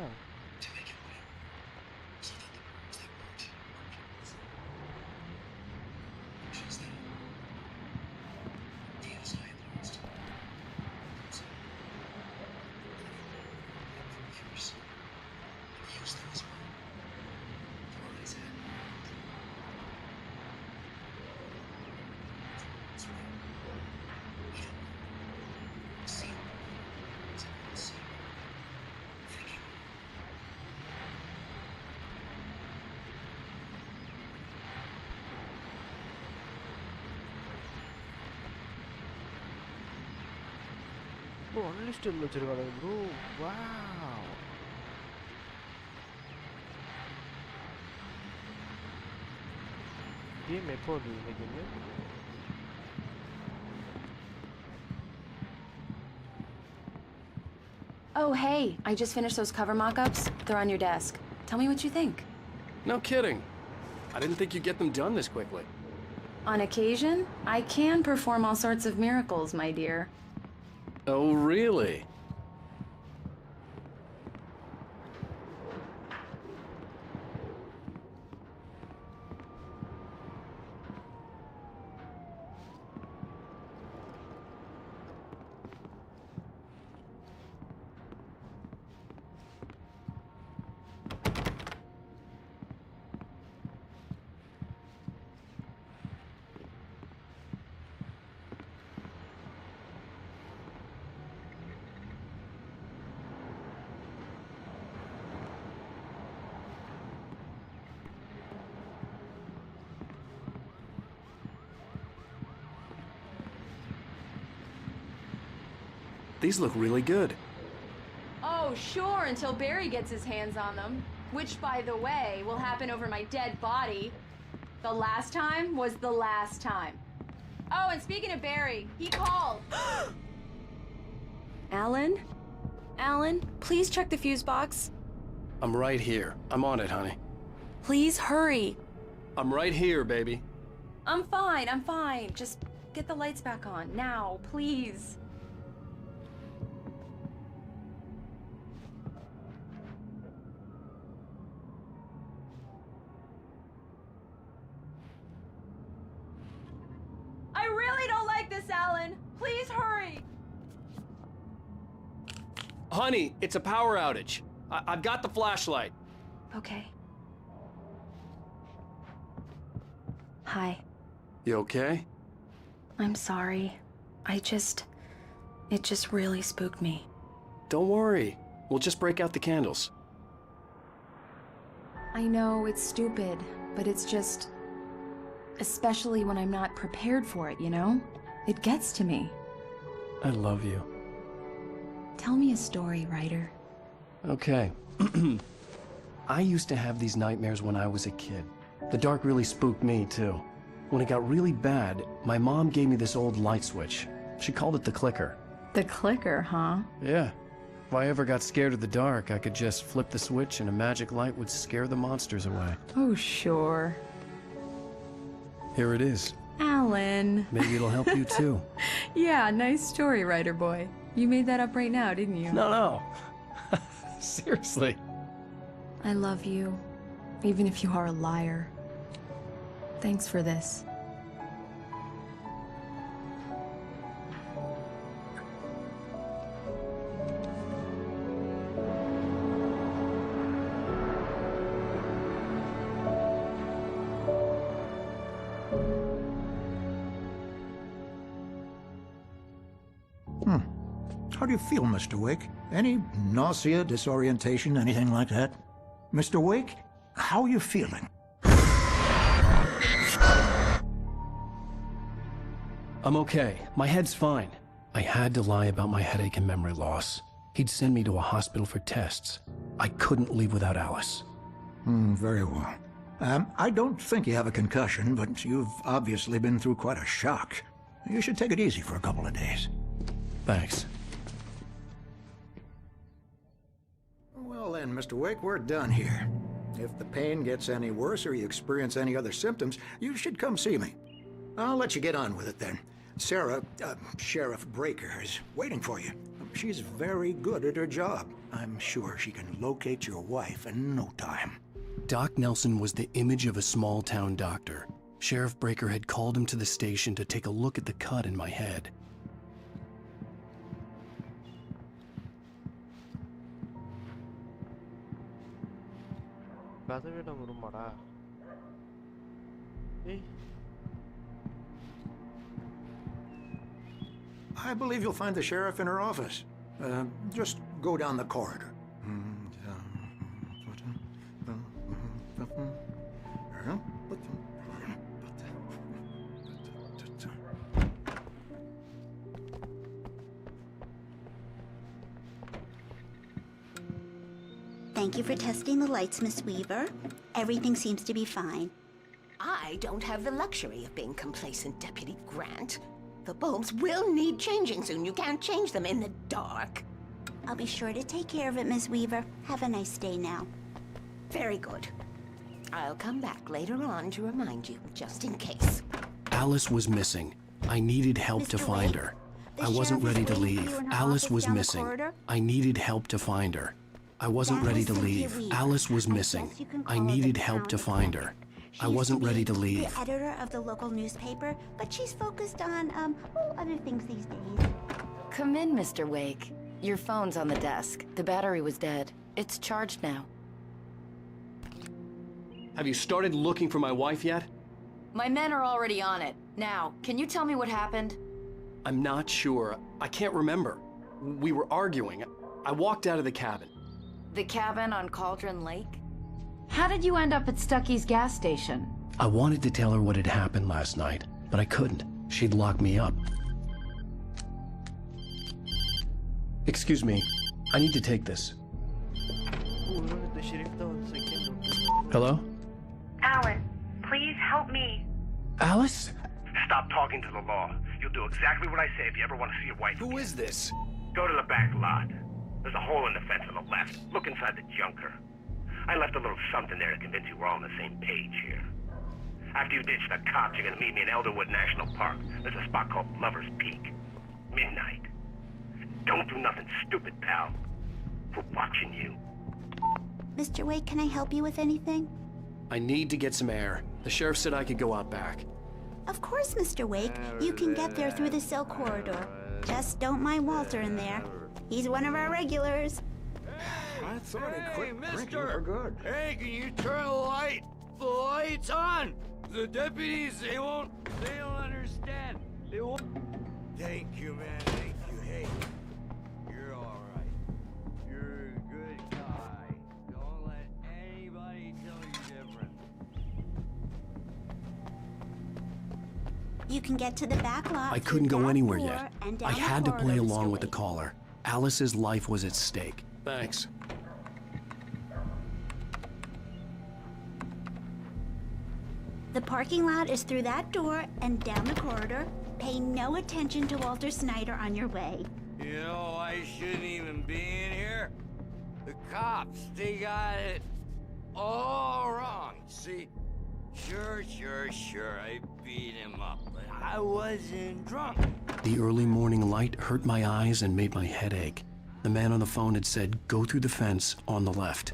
bro unlisted வச்சிருக்காங்க bro wow கேம் எப்போ வருது இந்த game Oh, hey, I just finished those cover mock-ups. They're on your desk. Tell me what you think. No kidding. I didn't think you'd get them done this quickly. On occasion, I can perform all sorts of miracles, my dear. Oh, really? These look really good. Oh, sure, until Barry gets his hands on them. Which, by the way, will happen over my dead body. The last time was the last time. Oh, and speaking of Barry, he called. Alan? Alan, please check the fuse box. I'm right here. I'm on it, honey. Please hurry. I'm right here, baby. I'm fine. Just get the lights back on. Now, please. I really don't like this, Alan. Please hurry. Honey, it's a power outage. I've got the flashlight. Okay. Hi. You okay? I'm sorry. It just really spooked me. Don't worry. We'll just break out the candles. I know it's stupid, but it's just... Especially when I'm not prepared for it, you know? It gets to me. I love you. Tell me a story, writer. Okay. I used to have these nightmares when I was a kid. The dark really spooked me, too. When it got really bad, my mom gave me this old light switch. She called it the clicker. The clicker, huh? Yeah. If I ever got scared of the dark, I could just flip the switch and a magic light would scare the monsters away. Oh, sure. Here it is. Alan. Maybe it'll help you too. Yeah, nice story, writer boy. You made that up right now, didn't you? No. Seriously. I love you, even if you are a liar. Thanks for this. How do you feel, Mr. Wake? Any nausea, disorientation, anything like that? Mr. Wake, how are you feeling? I'm okay. My head's fine. I had to lie about my headache and memory loss. He'd send me to a hospital for tests. I couldn't leave without Alice. Very well. I don't think you have a concussion, but you've obviously been through quite a shock. You should take it easy for a couple of days. Thanks. Well then, Mr. Wake, we're done here. If the pain gets any worse or you experience any other symptoms, you should come see me. I'll let you get on with it then. Sarah, Sheriff Breaker, is waiting for you. She's very good at her job. I'm sure she can locate your wife in no time. Doc Nelson was the image of a small-town doctor. Sheriff Breaker had called him to the station to take a look at the cut in my head. கதவிடம் வருமாடா ஏய் I believe you'll find the sheriff in her office. Just go down the corridor. Thank you for testing the lights, Miss Weaver. Everything seems to be fine. I don't have the luxury of being complacent, Deputy Grant. The bulbs will need changing soon. You can't change them in the dark. I'll be sure to take care of it, Miss Weaver. Have a nice day now. Very good. I'll come back later on to remind you, just in case. Alice was missing. I needed help to find her. I wasn't ready to leave. Alice was missing. I needed help to find her. I wasn't ready to leave. Alice was missing. I needed help to find her. I wasn't ready to leave. The editor of the local newspaper, but she's focused on, other things these days. Come in, Mr. Wake. Your phone's on the desk. The battery was dead. It's charged now. Have you started looking for my wife yet? My men are already on it. Now, can you tell me what happened? I'm not sure. I can't remember. We were arguing. I walked out of the cabin. The cabin on Cauldron Lake? How did you end up at Stucky's gas station? I wanted to tell her what had happened last night, but I couldn't. She'd lock me up. Excuse me. I need to take this. Hello? Alan, please help me. Alice? Stop talking to the law. You'll do exactly what I say if you ever want to see your wife. Who is this? Go to the back lot. There's a hole in the fence on the left. Look inside the junker. I left a little something there to convince you we're all on the same page here. After you ditch the cops, you're gonna meet me in Elderwood National Park. There's a spot called Lover's Peak. Midnight. Don't do nothing stupid, pal. We're watching you. Mr. Wake, can I help you with anything? I need to get some air. The sheriff said I could go out back. Of course, Mr. Wake. You can get there through the cell corridor. Just don't mind Walter in there. He's one of our regulars. I thought he quit drinking for good. Hey, can you turn the lights on? The deputies, they don't understand. They won't. Thank you, man, thank you. Hey, you're all right. You're a good guy. Don't let anybody tell you different. You can get to the back lot. I couldn't go anywhere yet. I had to play along with the caller. Alice's life was at stake. Thanks. The parking lot is through that door and down the corridor. Pay no attention to Walter Snyder on your way. You know, I shouldn't even be in here. The cops, they got it all wrong, see? Sure, I beat him up, but I wasn't drunk. The early morning light hurt my eyes and made my head ache. The man on the phone had said, go through the fence on the left.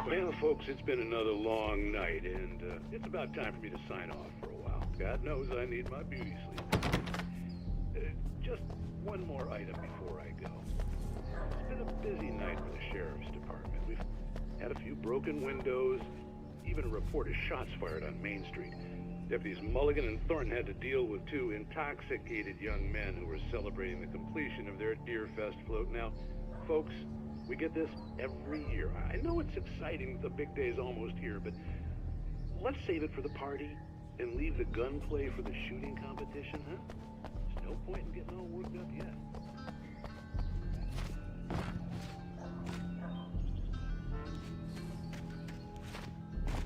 Well, folks, it's been another long night, and it's about time for me to sign off for a while. God knows I need my beauty sleep. Just one more item before I go. It's been a busy night for the Sheriff's Department. We've had a few broken windows, even a report of shots fired on Main Street. Deputies Mulligan and Thornton had to deal with two intoxicated young men who were celebrating the completion of their Deerfest float. Now, folks, we get this every year. I know it's exciting, the big day's almost here, but let's save it for the party and leave the gunplay for the shooting competition, huh? There's no point in getting all worked up yet.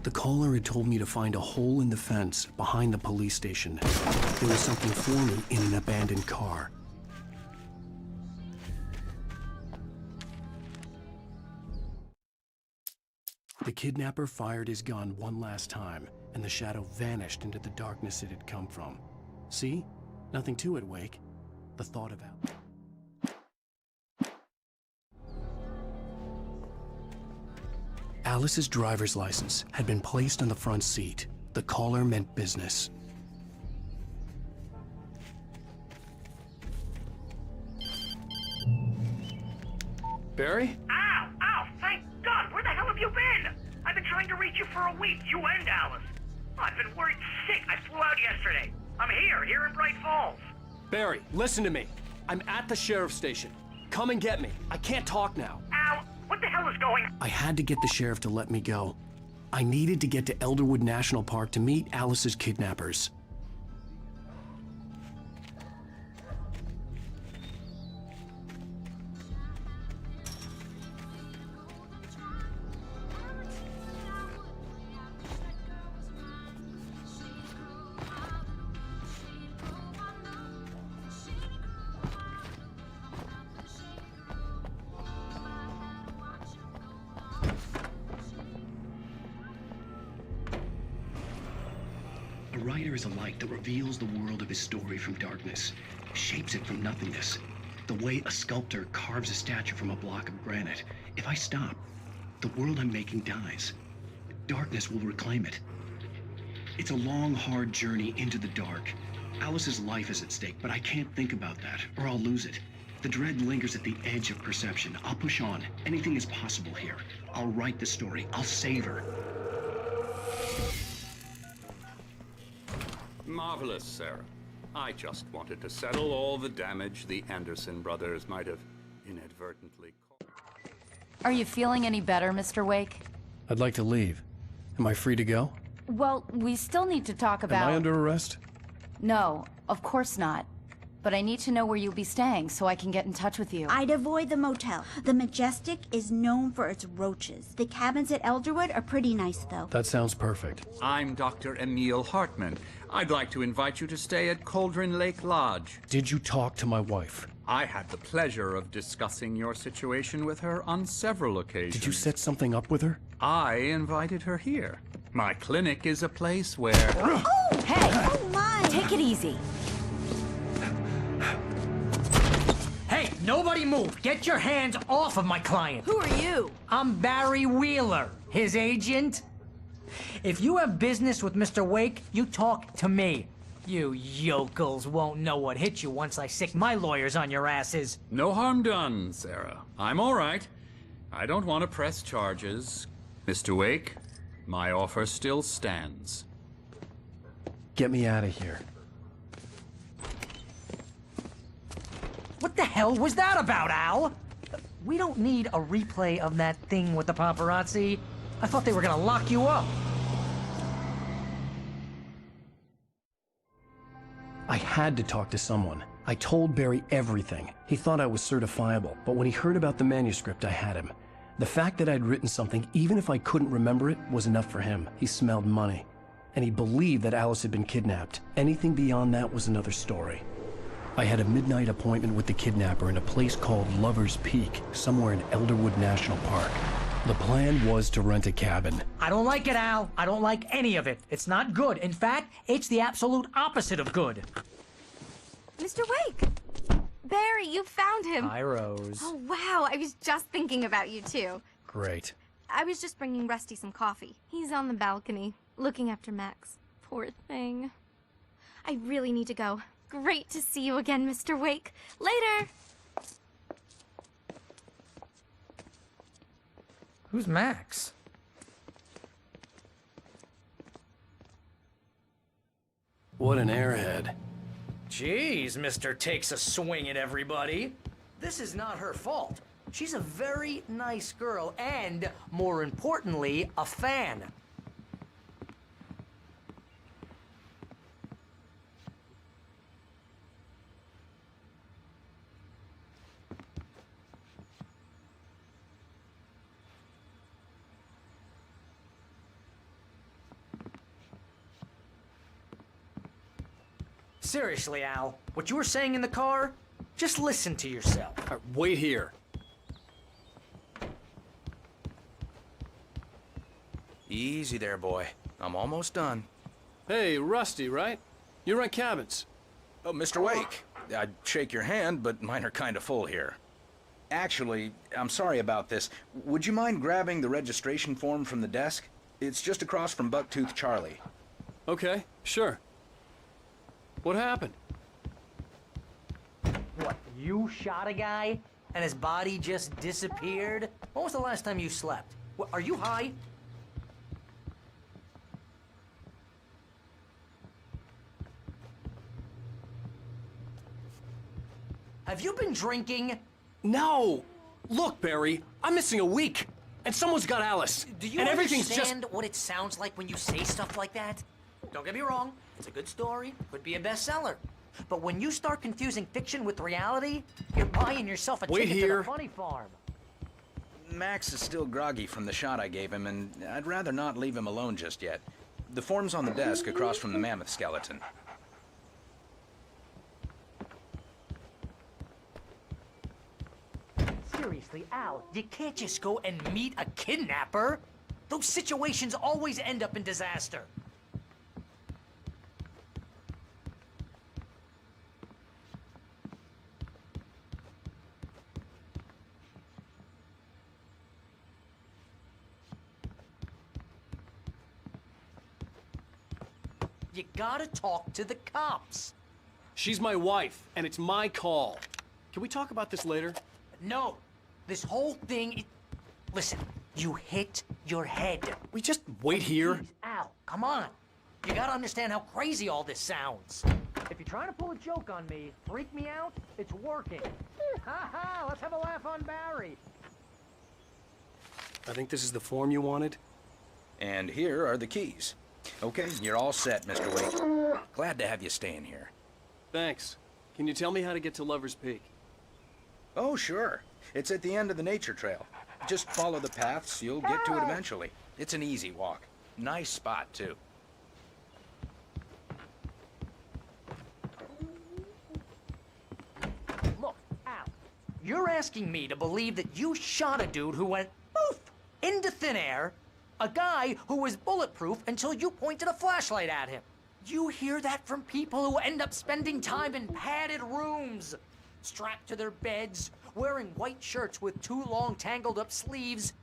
The caller had told me to find a hole in the fence behind the police station. There was something for me in an abandoned car. The kidnapper fired his gun one last time, and the shadow vanished into the darkness it had come from. See? Nothing to it, Wake. The thought of Alice's driver's license had been placed on the front seat. The caller meant business. Barry? Ow! Ow! Thank God! Where the hell have you been? I've been trying to reach you for a week, you and Alice. I've been worried sick. I flew out yesterday. I'm here in Bright Falls. Barry, listen to me. I'm at the sheriff's station. Come and get me. I can't talk now. Ow! What the hell is going on? I had to get the sheriff to let me go. I needed to get to Elderwood National Park to meet Alice's kidnappers. A writer is a light that reveals the world of his story from darkness, shapes it from nothingness. The way a sculptor carves a statue from a block of granite. If I stop, the world I'm making dies. Darkness will reclaim it. It's a long, hard journey into the dark. Alice's life is at stake, but I can't think about that, or I'll lose it. The dread lingers at the edge of perception. I'll push on. Anything is possible here. I'll write the story. I'll save her. Marvelous, Sarah. I just wanted to settle all the damage the Anderson brothers might have inadvertently caused. Are you feeling any better, Mr. Wake? I'd like to leave. Am I free to go? Well, we still need to talk about... Am I under arrest? No, of course not. But I need to know where you'll be staying so I can get in touch with you. I'd avoid the motel. The Majestic is known for its roaches. The cabins at Elderwood are pretty nice, though. That sounds perfect. I'm Dr. Emil Hartman. I'd like to invite you to stay at Cauldron Lake Lodge. Did you talk to my wife? I had the pleasure of discussing your situation with her on several occasions. Did you set something up with her? I invited her here. My clinic is a place where... Oh! Hey! Oh, my! Take it easy. Hey, nobody move! Get your hands off of my client! Who are you? I'm Barry Wheeler, his agent. If you have business with Mr. Wake, you talk to me. You yokels won't know what hit you once I sick my lawyers on your asses. No harm done, Sarah. I'm all right. I don't want to press charges. Mr. Wake, my offer still stands. Get me out of here. What the hell was that about, Al? We don't need a replay of that thing with the paparazzi. I thought they were gonna lock you up. I had to talk to someone. I told Barry everything. He thought I was certifiable, but when he heard about the manuscript, I had him. The fact that I'd written something, even if I couldn't remember it, was enough for him. He smelled money. And he believed that Alice had been kidnapped. Anything beyond that was another story. I had a midnight appointment with the kidnapper in a place called Lover's Peak, somewhere in Elderwood National Park. The plan was to rent a cabin. I don't like it, Al. I don't like any of it. It's not good. In fact, it's the absolute opposite of good. Mr. Wake! Barry, you found him. Hi, Rose. Oh, wow. I was just thinking about you, too. Great. I was just bringing Rusty some coffee. He's on the balcony, looking after Max. Poor thing. I really need to go. Great to see you again, Mr. Wake. Later! Who's Max? What an airhead. Jeez, Mr. Takes a swing at everybody. This is not her fault. She's a very nice girl and, more importantly, a fan. Seriously, Al, what you were saying in the car, just listen to yourself. Wait here. Easy there, boy. I'm almost done. Hey, Rusty, right? You rent cabins. Oh, Mr. Wake. I'd shake your hand, but mine are kind of full here. Actually, I'm sorry about this. Would you mind grabbing the registration form from the desk? It's just across from Bucktooth Charlie. Okay, sure. What happened? What, you shot a guy and his body just disappeared? When was the last time you slept? What, are you high? Have you been drinking? No! Look, Barry, I'm missing a week, and someone's got Alice. Do you understand what it sounds like when you say stuff like that? Don't get me wrong, it's a good story, could be a bestseller. But when you start confusing fiction with reality, you're buying yourself a ticket to the funny farm. Max is still groggy from the shot I gave him, and I'd rather not leave him alone just yet. The form's on the desk across from the mammoth skeleton. Seriously, Al, you can't just go and meet a kidnapper. Those situations always end up in disaster. You gotta talk to the cops. She's my wife, and it's my call. Can we talk about this later? No. This whole thing... Listen, you hit your head. We just wait here? Please, Al, come on. You gotta understand how crazy all this sounds. If you're trying to pull a joke on me, freak me out, it's working. Ha ha, let's have a laugh on Barry. I think this is the form you wanted. And here are the keys. Okay, you're all set, Mr. Wake. Glad to have you staying here. Thanks. Can you tell me how to get to Lover's Peak? Oh, sure. It's at the end of the nature trail. Just follow the paths, you'll get to it eventually. It's an easy walk. Nice spot, too. Look, Al, you're asking me to believe that you shot a dude who went poof into thin air, a guy who was bulletproof until you pointed a flashlight at him. You hear that from people who end up spending time in padded rooms, strapped to their beds, wearing white shirts with too long tangled up sleeves,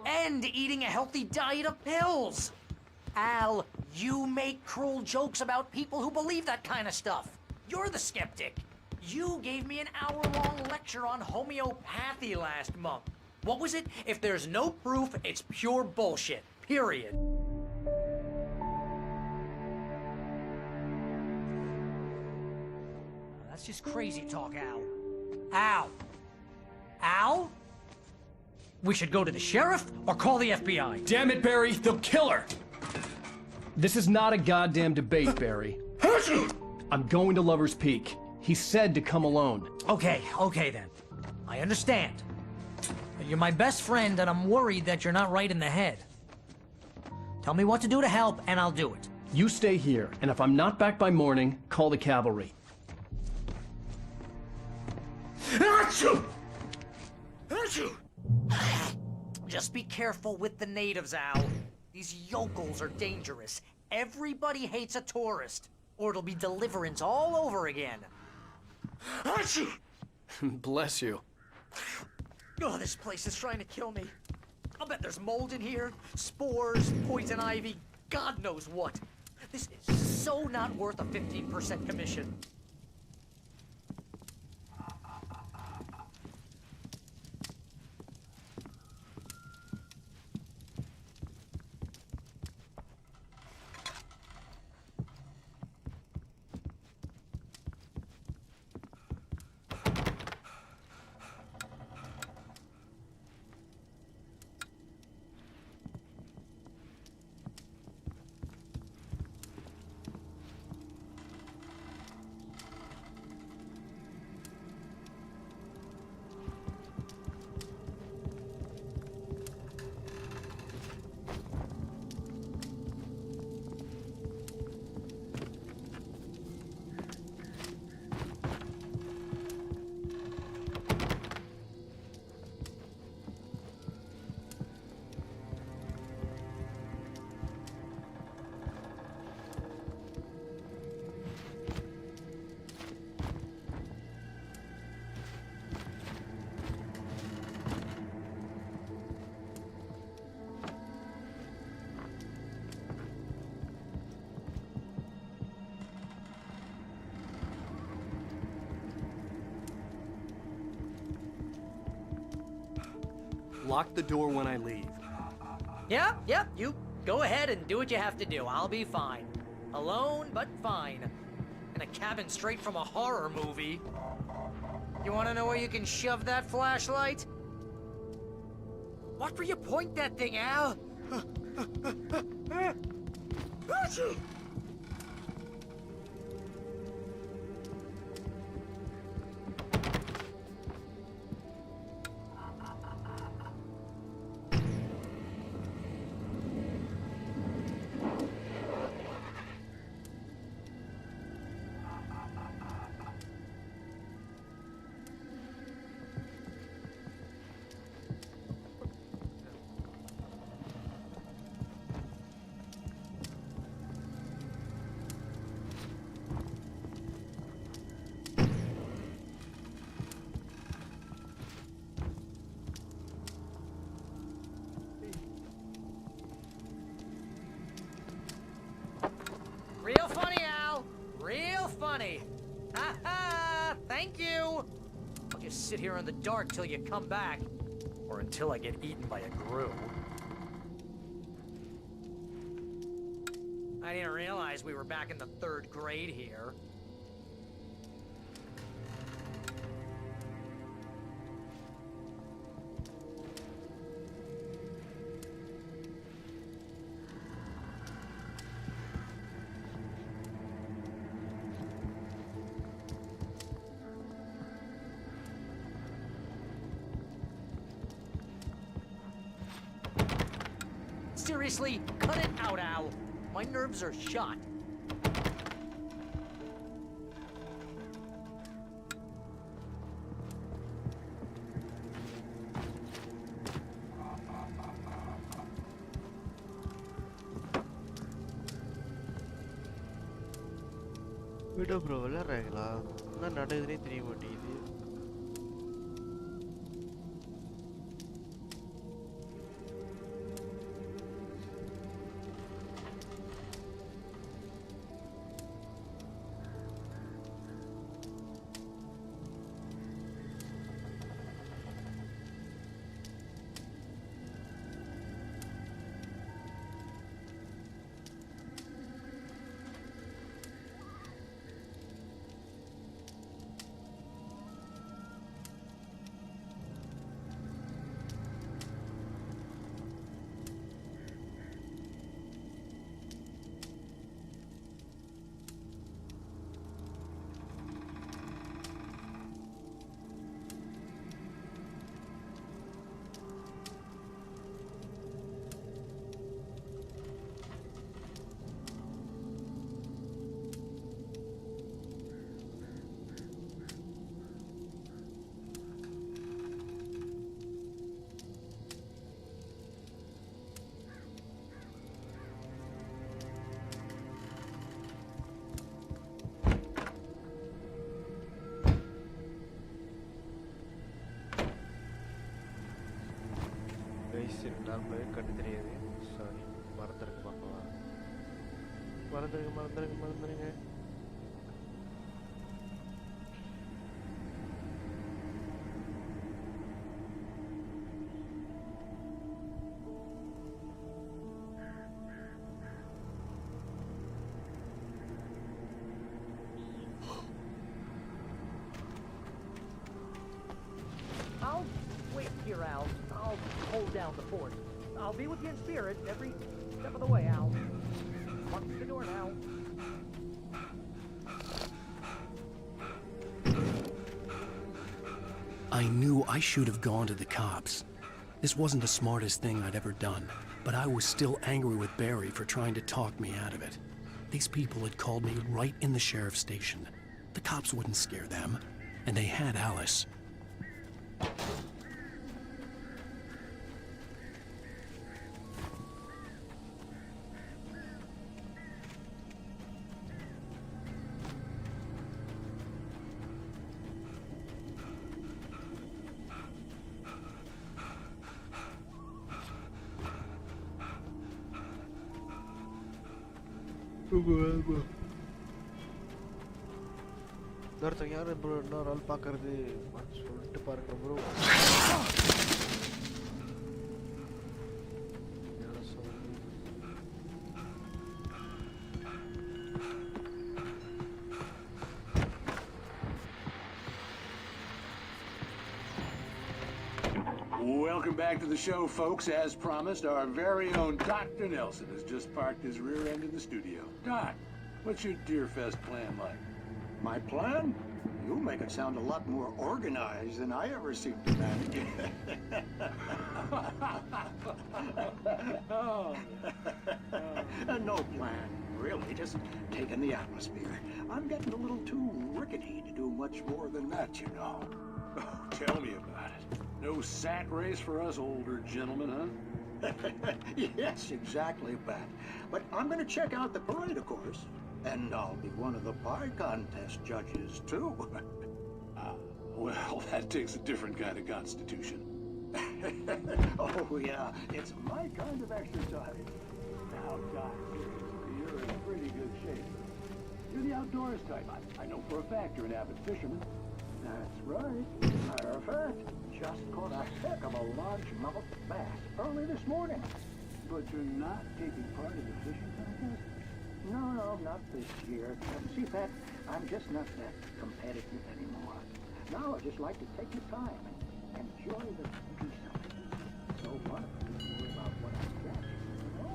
and eating a healthy diet of pills. Al, you make cruel jokes about people who believe that kind of stuff. You're the skeptic. You gave me an hour-long lecture on homeopathy last month. What was it? If there's no proof, it's pure bullshit. Period. That's just crazy talk, Al. Al! Al? We should go to the sheriff or call the FBI. Damn it, Barry, they'll kill her! This is not a goddamn debate, Barry. I'm going to Lover's Peak. He said to come alone. Okay then. I understand. But you're my best friend, and I'm worried that you're not right in the head. Tell me what to do to help, and I'll do it. You stay here, and if I'm not back by morning, call the cavalry. Achoo! Achoo! Just be careful with the natives, Al. These yokels are dangerous. Everybody hates a tourist, or it'll be Deliverance all over again. Achoo! Bless you. Oh, this place is trying to kill me. I'll bet there's mold in here, spores, poison ivy, God knows what. This is so not worth a 15% commission. Lock the door when I leave. Yeah, you go ahead and do what you have to do. I'll be fine. Alone, but fine. In a cabin straight from a horror movie. You want to know where you can shove that flashlight? Watch where you point that thing, Al. Achoo! Real funny, Al. Real funny. Ha ha! Thank you. I'll just sit here in the dark till you come back. Or until I get eaten by a grue. I didn't realize we were back in the 3rd grade here. Seriously, cut it out, Al. My nerves are shot. விடு bro விளையாடுறாங்களா என்ன நடக்குதுன்னே தெரிய மாட்டேங்குது சிறுநாள் கண்டு தெரியாது. Sorry, மறந்துருங்க பார்க்கலாம். மறந்துருங்க. I'll wait here, Al. I'll hold down the fort. I'll be with you in spirit every step of the way, Al. Lock the door now. I knew I should have gone to the cops. This wasn't the smartest thing I'd ever done, but I was still angry with Barry for trying to talk me out of it. These people had called me right in the sheriff's station. The cops wouldn't scare them, and they had Alice. ஒருத்தங்க யாரும் bro இன்னொரு ஆள் பார்க்கறது சொல்லிட்டு பாருங்க bro. Welcome back to the show, folks. As promised, our very own Dr. Nelson has just parked his rear end in the studio. Doc, what's your Deerfest plan like? My plan? You make it sound a lot more organized than I ever seem to manage. No plan, really. Just taking the atmosphere. I'm getting a little too rickety to do much more than that, you know. Oh, tell me about it. No sack race for us older gentlemen, huh? Yes, exactly, Pat. But I'm going to check out the parade, of course. And I'll be one of the pie contest judges, too. Well, that takes a different kind of constitution. Oh, yeah. It's my kind of exercise. Now, Doc, you're in pretty good shape. You're the outdoors type. I know for a fact you're an avid fisherman. That's right. Matter of fact, just caught a heck of a largemouth bass early this morning. But you're not taking part in the fishing contest? No, not this year. See, Pat, I'm just not that competitive anymore. Now I just like to take the time and enjoy the peace of it. So what? Worry about what I catch, you know?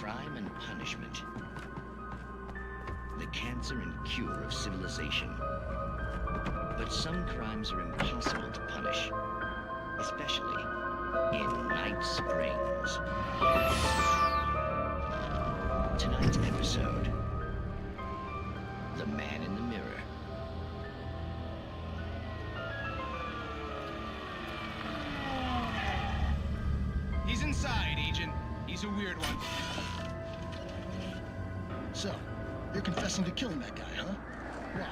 Crime and punishment. The cancer and cure of civilization. But some crimes are impossible to punish, especially in Night Springs. Tonight's episode, The Man in the Mirror. He's inside, Agent. He's a weird one. So, you're confessing to killing that guy, huh? Why?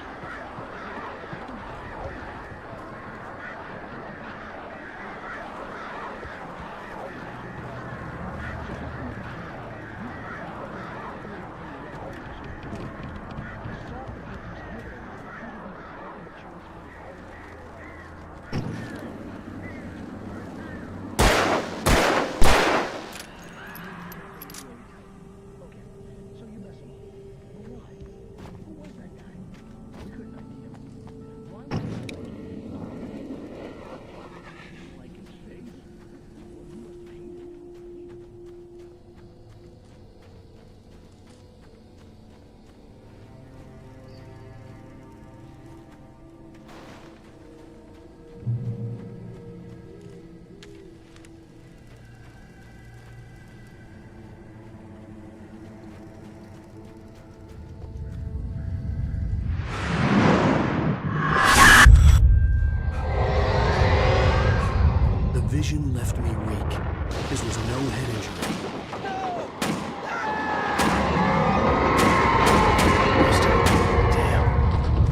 This was no head injury.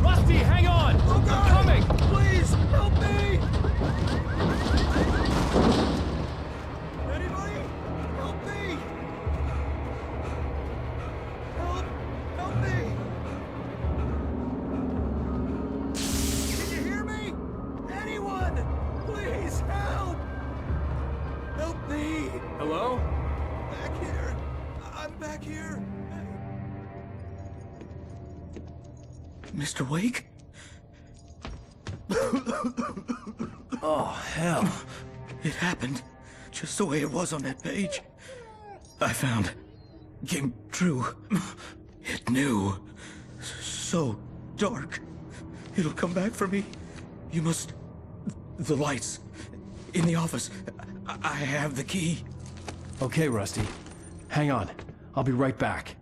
Rusty, hang on! I'm coming! Please, help me! Anybody? Help me! Help me! Can you hear me? Anyone! Please, help! Help me! Hello? Back here. I'm back here. Mr. Wake? Oh, hell. It happened just the way it was on that page. I found. Came true. It knew. So dark. It'll come back for me. You must... The lights. In the office. I have the key. Okay, Rusty. Hang on. I'll be right back.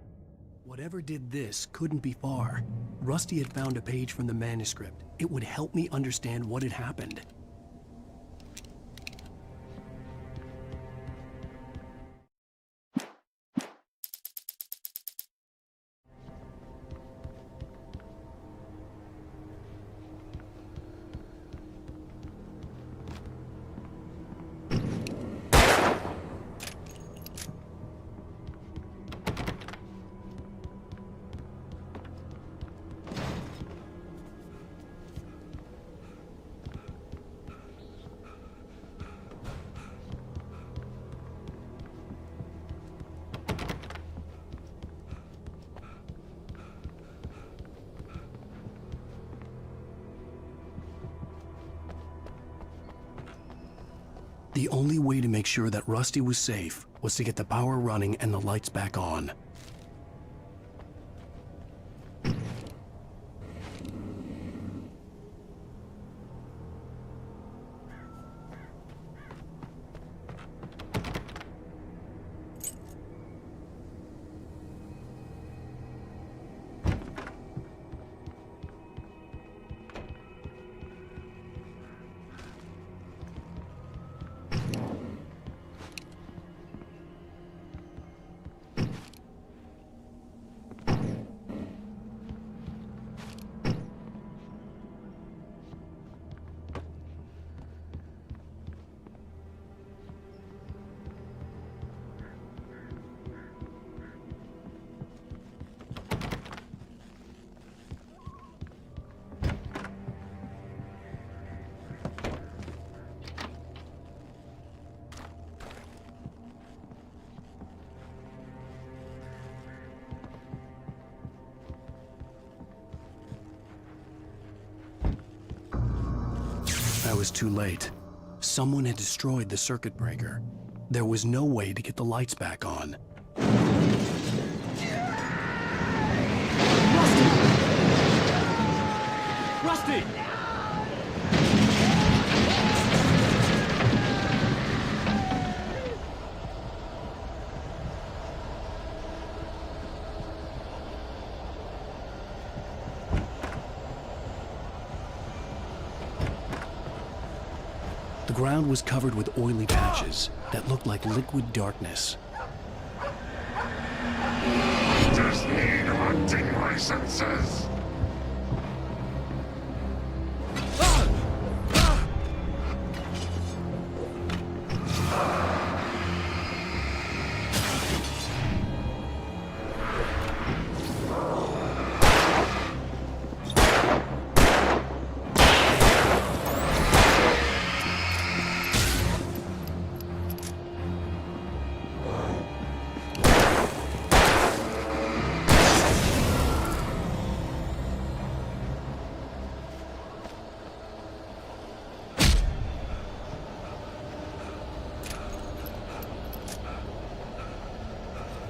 Whatever did this couldn't be far. Rusty had found a page from the manuscript. It would help me understand what had happened. The only way to make sure that Rusty was safe was to get the power running and the lights back on. I was too late. Someone had destroyed the circuit breaker. There was no way to get the lights back on. Rusty! The ground was covered with oily patches that looked like liquid darkness. Just need hunting licenses.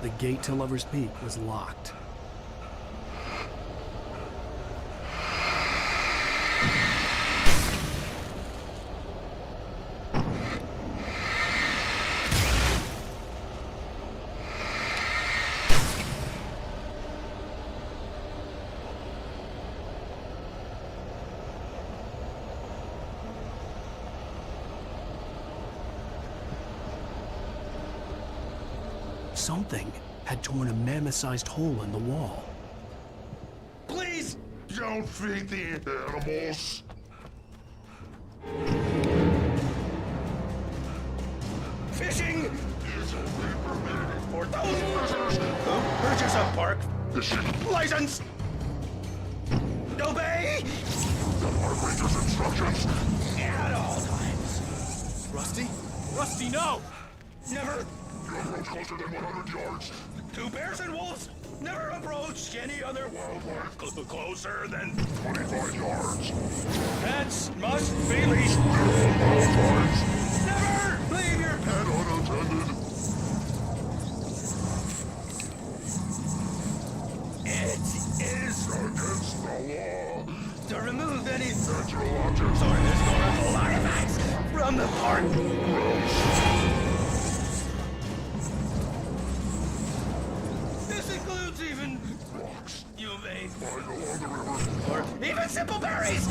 The gate to Lover's Peak was locked. Something had torn a mammoth-sized hole in the wall. Please! Don't feed the animals! Fishing is only permitted for those visitors who purchase a park fishing license. Obey the park ranger's instructions at all times. Rusty? Rusty, no! Never. You approach closer than 100 yards. Two bears and wolves never approach any other wildlife closer than 25 yards. Pets must be leashed. Never leave your pet unattended. It is against the law to remove any natural objects or historical artifacts from the park. This includes even rocks you may lying along the river, or even simple berries.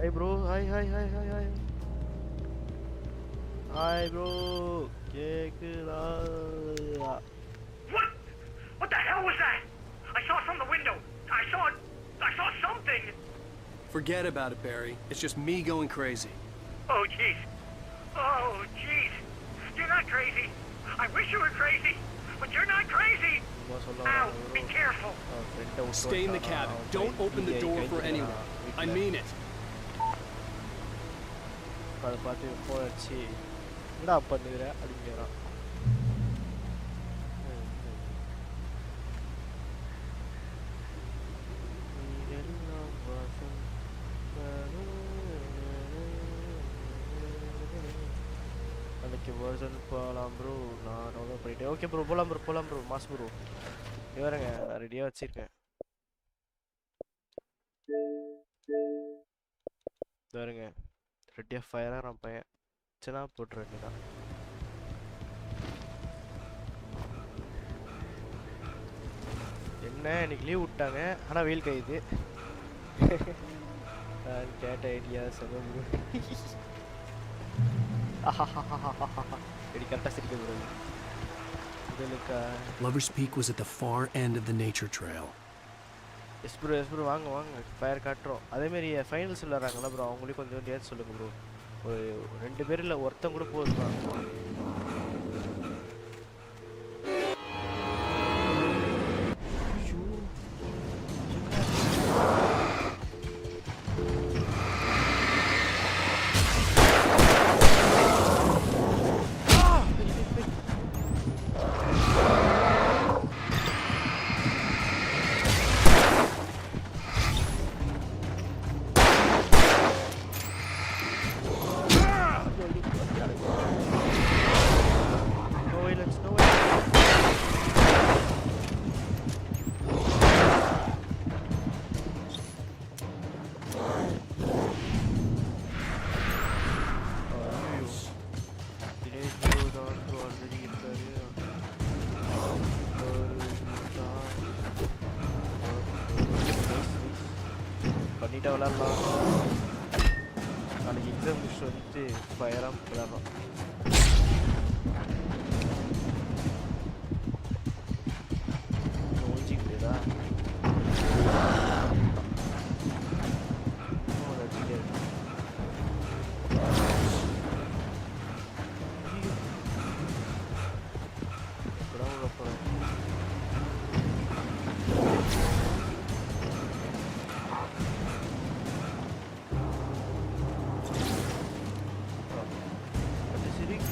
Hi bro, hi. Hi bro, கேக்குதா? What the hell was that? I saw it from the window. I saw something. Forget about it, Barry. It's just me going crazy. Oh jeez. You're not crazy. I wish you were crazy, but you're not crazy. Ow, be careful. Stay in the cabin. Don't open the door for anyone. I mean it. அதை பார்த்து phone அடிச்சு என்னடா பண்ணுகிற அப்படிங்கிறான். அன்னைக்கு வருஷன் போகலாம் bro. நான் டவுன்லோட் பண்ணிட்டேன். ஓகே ப்ரோ, போகலாம் ப்ரோ மாஸ் ப்ரோ. இவருங்க நான் ரெடியாக வச்சுருக்கேன். இவருங்க ரெடியாக ஃபயராக நான் பையன் சின்ன போட்டுற வேண்டியதான். என்ன இன்னைக்கு லீவ் விட்டாங்க, ஆனால் வெயில் கையுது. நான் கேட்ட ஐடியா சொல்ல Lover's Peak was at the far end of the nature trail. Yes bro வாங்க ஃபயர் காட்டுறோம். அதேமாரி ஃபைனல்ஸ் விளாட்றாங்களா ப்ரோ, அவங்களே கொஞ்சம் டேட் சொல்லுங்கள் ப்ரோ. ஒரு 2 பேர் இல்லை, ஒருத்தன் கூட போதுமா? விளாட்லாம். நாளைக்கு எக்ஸாம் முடிச்சுட்டு வந்துட்டு ஃபயராக விளாட்றோம். ஓஞ்சிக்கிட்டுதா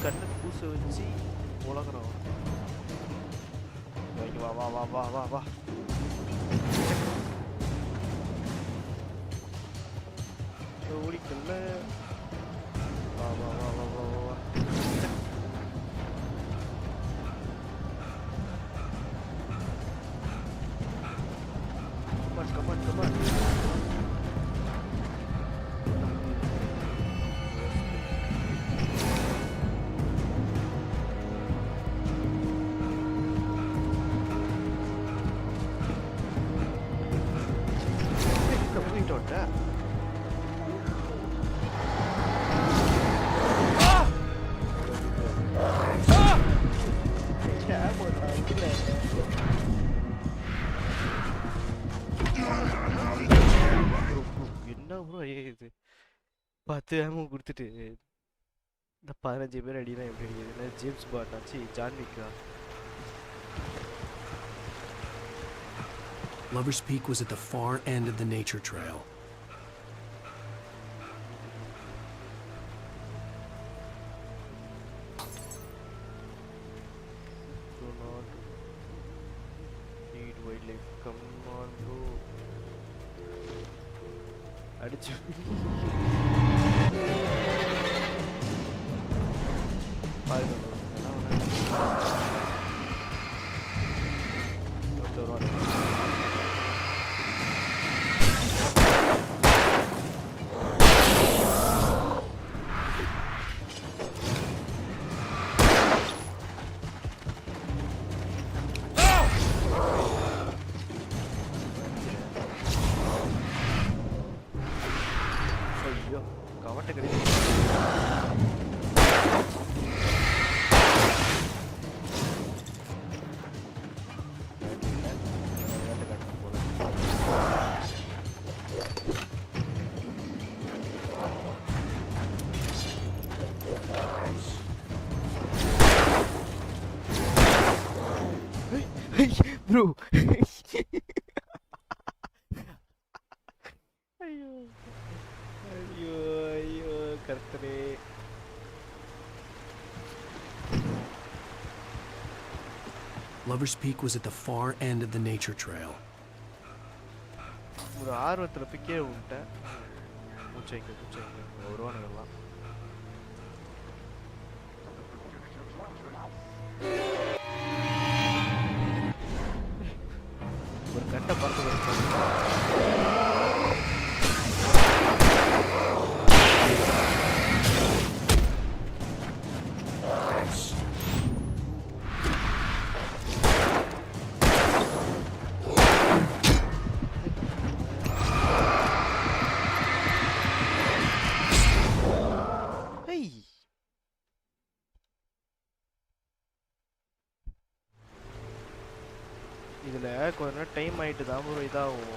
கண்ணு பூசை வச்சு உலகிறோம். வா வா வா வா வா வா ஓடிக்கல்ல. வா வா வா வா வா வா கமான் கமான். என்ன ப்ரோ இது 10 ஆமோ கொடுத்துட்டு இந்த 15 பேர் அடினா எப்படி அடிக்குது? ஜேம்ஸ் பாண்ட் ஆச்சு, John விக்கா. Lover's Peak was at the far end of the nature trail. Do not need wildlife. Come on, bro. அடிச்சு பாருங்க ப்ரோ ஐயோ ஐயோ ஐயோ கர்த்தரே. Lover's Peak was at the far end of the nature trail. ஒரு ஆர்வத்தில் பிக்கே விட்டேன். பூச்சைங்க வருவானுங்கெல்லாம். ஒரு கட்டை பார்த்து இதில் கொஞ்ச நேரம் டைம் ஆகிட்டு தான் ப்ரோ இதாகும்.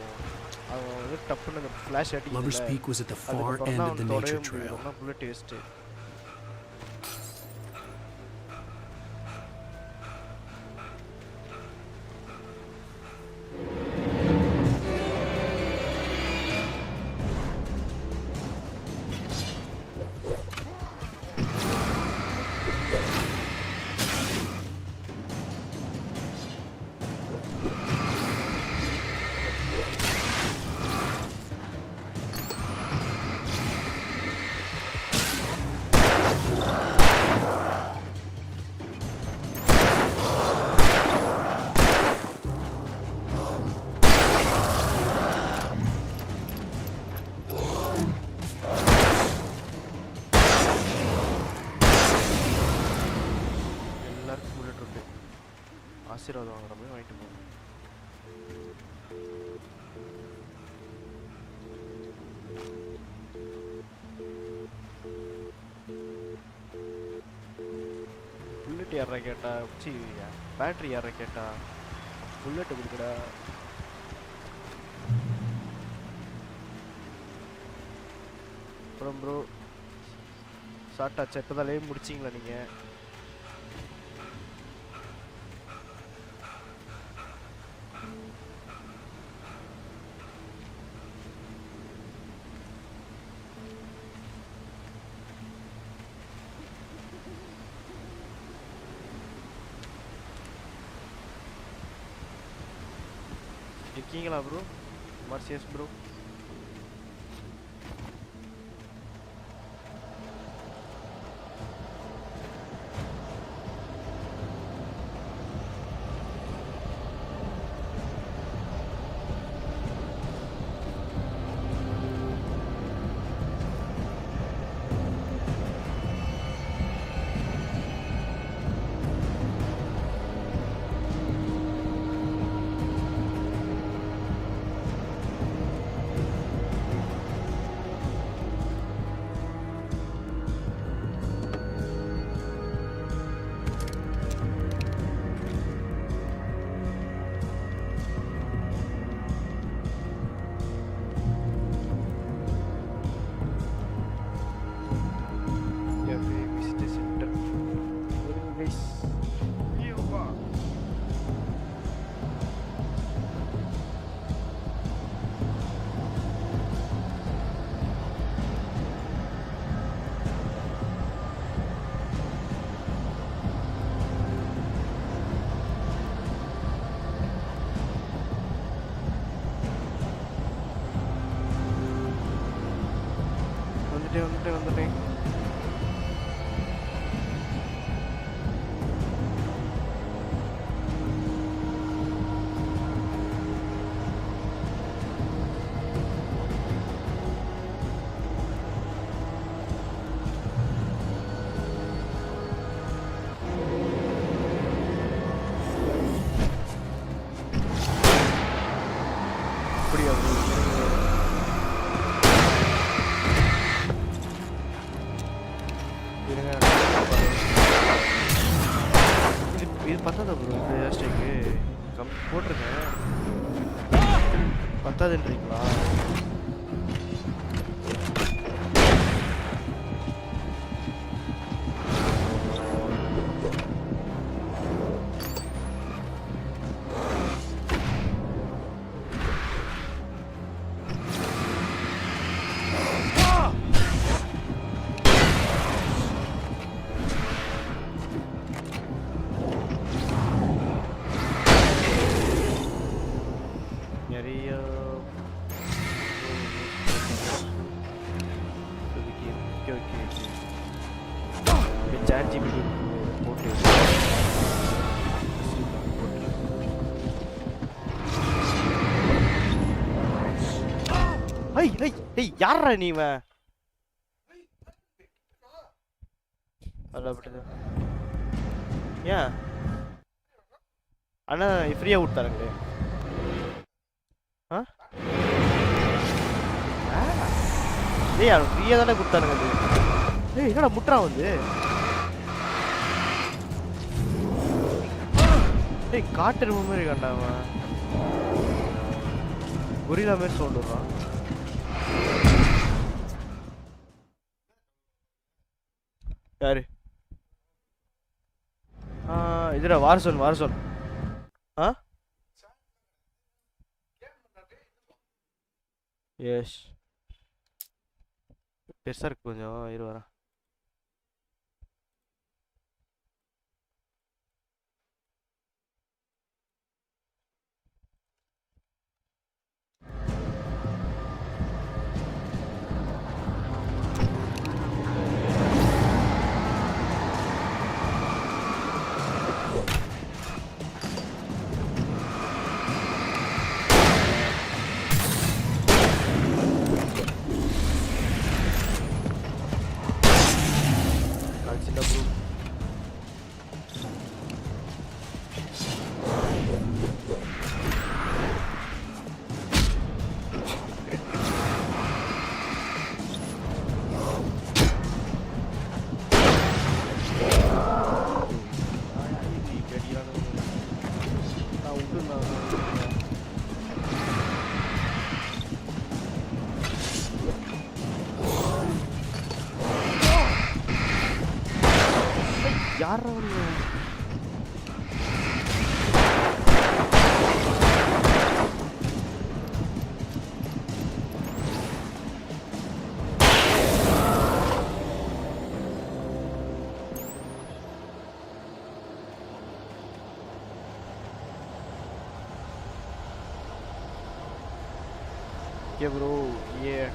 அவன் வந்து டப்புன்னு அந்த ஃப்ளாஷ் அடிக்குது. Lover's Peak was at the far end of the nature trail. Bullet waste. ஆசீர்வாதம் வாங்குற மாதிரி வாங்கிட்டு போகணும். புல்லட் யாரா கேட்டா பேட்டரி யாரா கேட்டா புல்லட் கொடுக்குடா. அப்புறம் ப்ரோ சாப்பிட்டாச்சா? இப்போதான் லைவ் முடிச்சிங்களா நீங்கள்? இருக்கீங்களா ப்ரோ? மர்சியஸ் ப்ரோ வந்துட்டேன். இது பத்தாதா ப்ரோ? இந்த ஹேஷ்டேக்கு போட்டிருக்கேன், பத்தாதுன்றீங்களா? நிறைய okay okay okay ChatGPT போட்டு ஐய் ஐய் ஐய் யாரா நீவன் அட அப்படியே ஏன் அண்ணா ஃப்ரீயா விட்டாருங்களே ஆ டேய் அவன் ஃப்ரீயா தானே கொடுத்தானுங்க அது டேய் என்னடா முட்றா வந்து டேய் காட்டு மாதிரி கண்டா அவன் கொரில்லா மாதிரி சவுண்ட் வர்றான் யாரு இதுடா வாரசோன் ஆ எஸ் பெருசா இருக்கு கொஞ்சம் இரு வரேன் யாரா Yeah, bro. Yeah.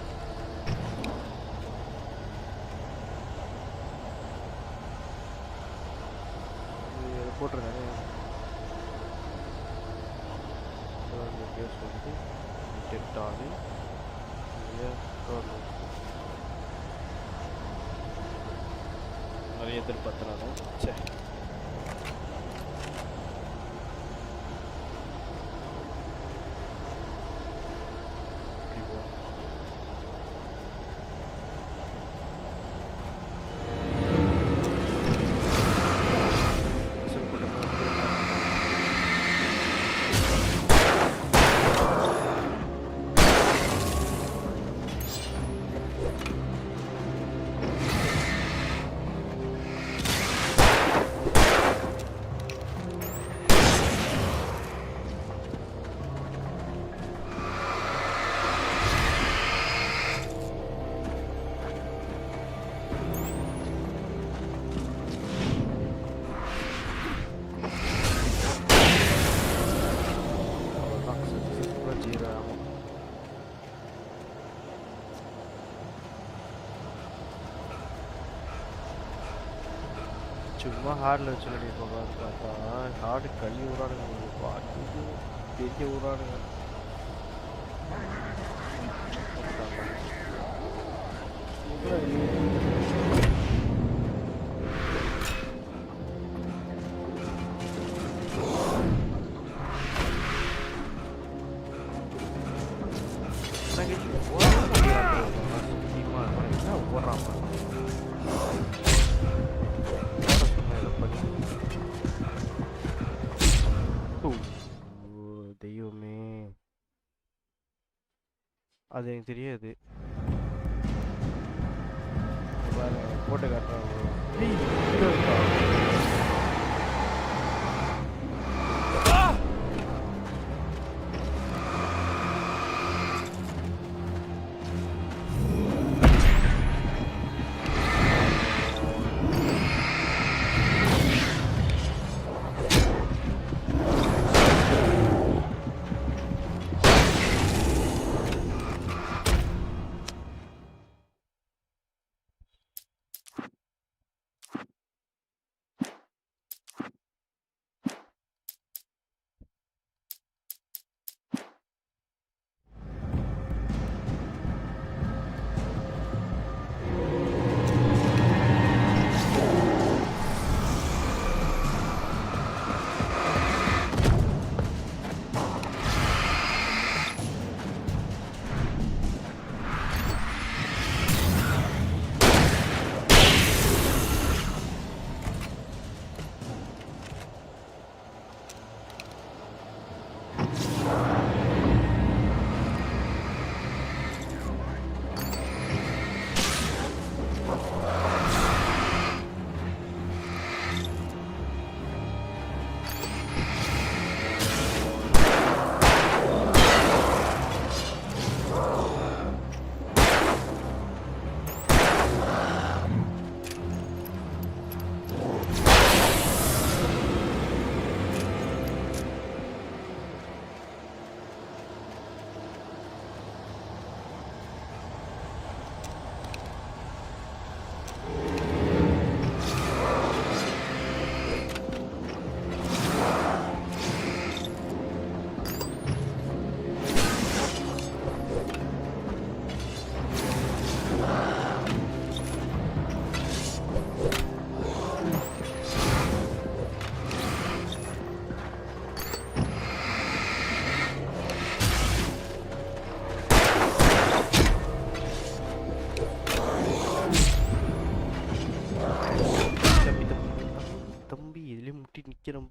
போட்டுருக்காரு கேஸ் வந்து டிடெக்ட் ஆகி நிறைய எதிர்பார்த்துறாங்க சரி சும்மா ஹார்டில் வச்சு போகலான்னு பார்த்தா ஹார்டு கழி ஊரானுங்க பாட்டு பெரிய ஊரானுங்க தெய்வமே அது எனக்கு தெரியாது போட்டு காட்டுறாங்க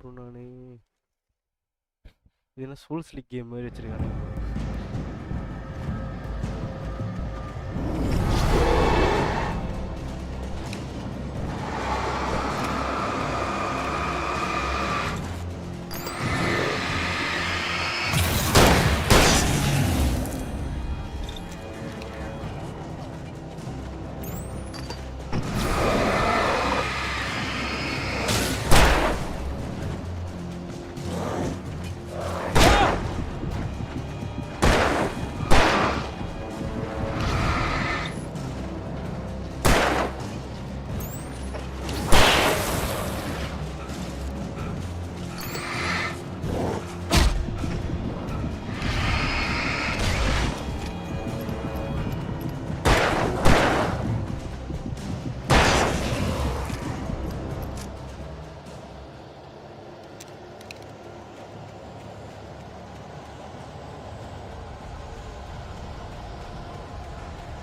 ப்ரோ நான் இது என்ன சோல்ஸ் லீக் கேம் மாதிரி வச்சிருக்காங்க.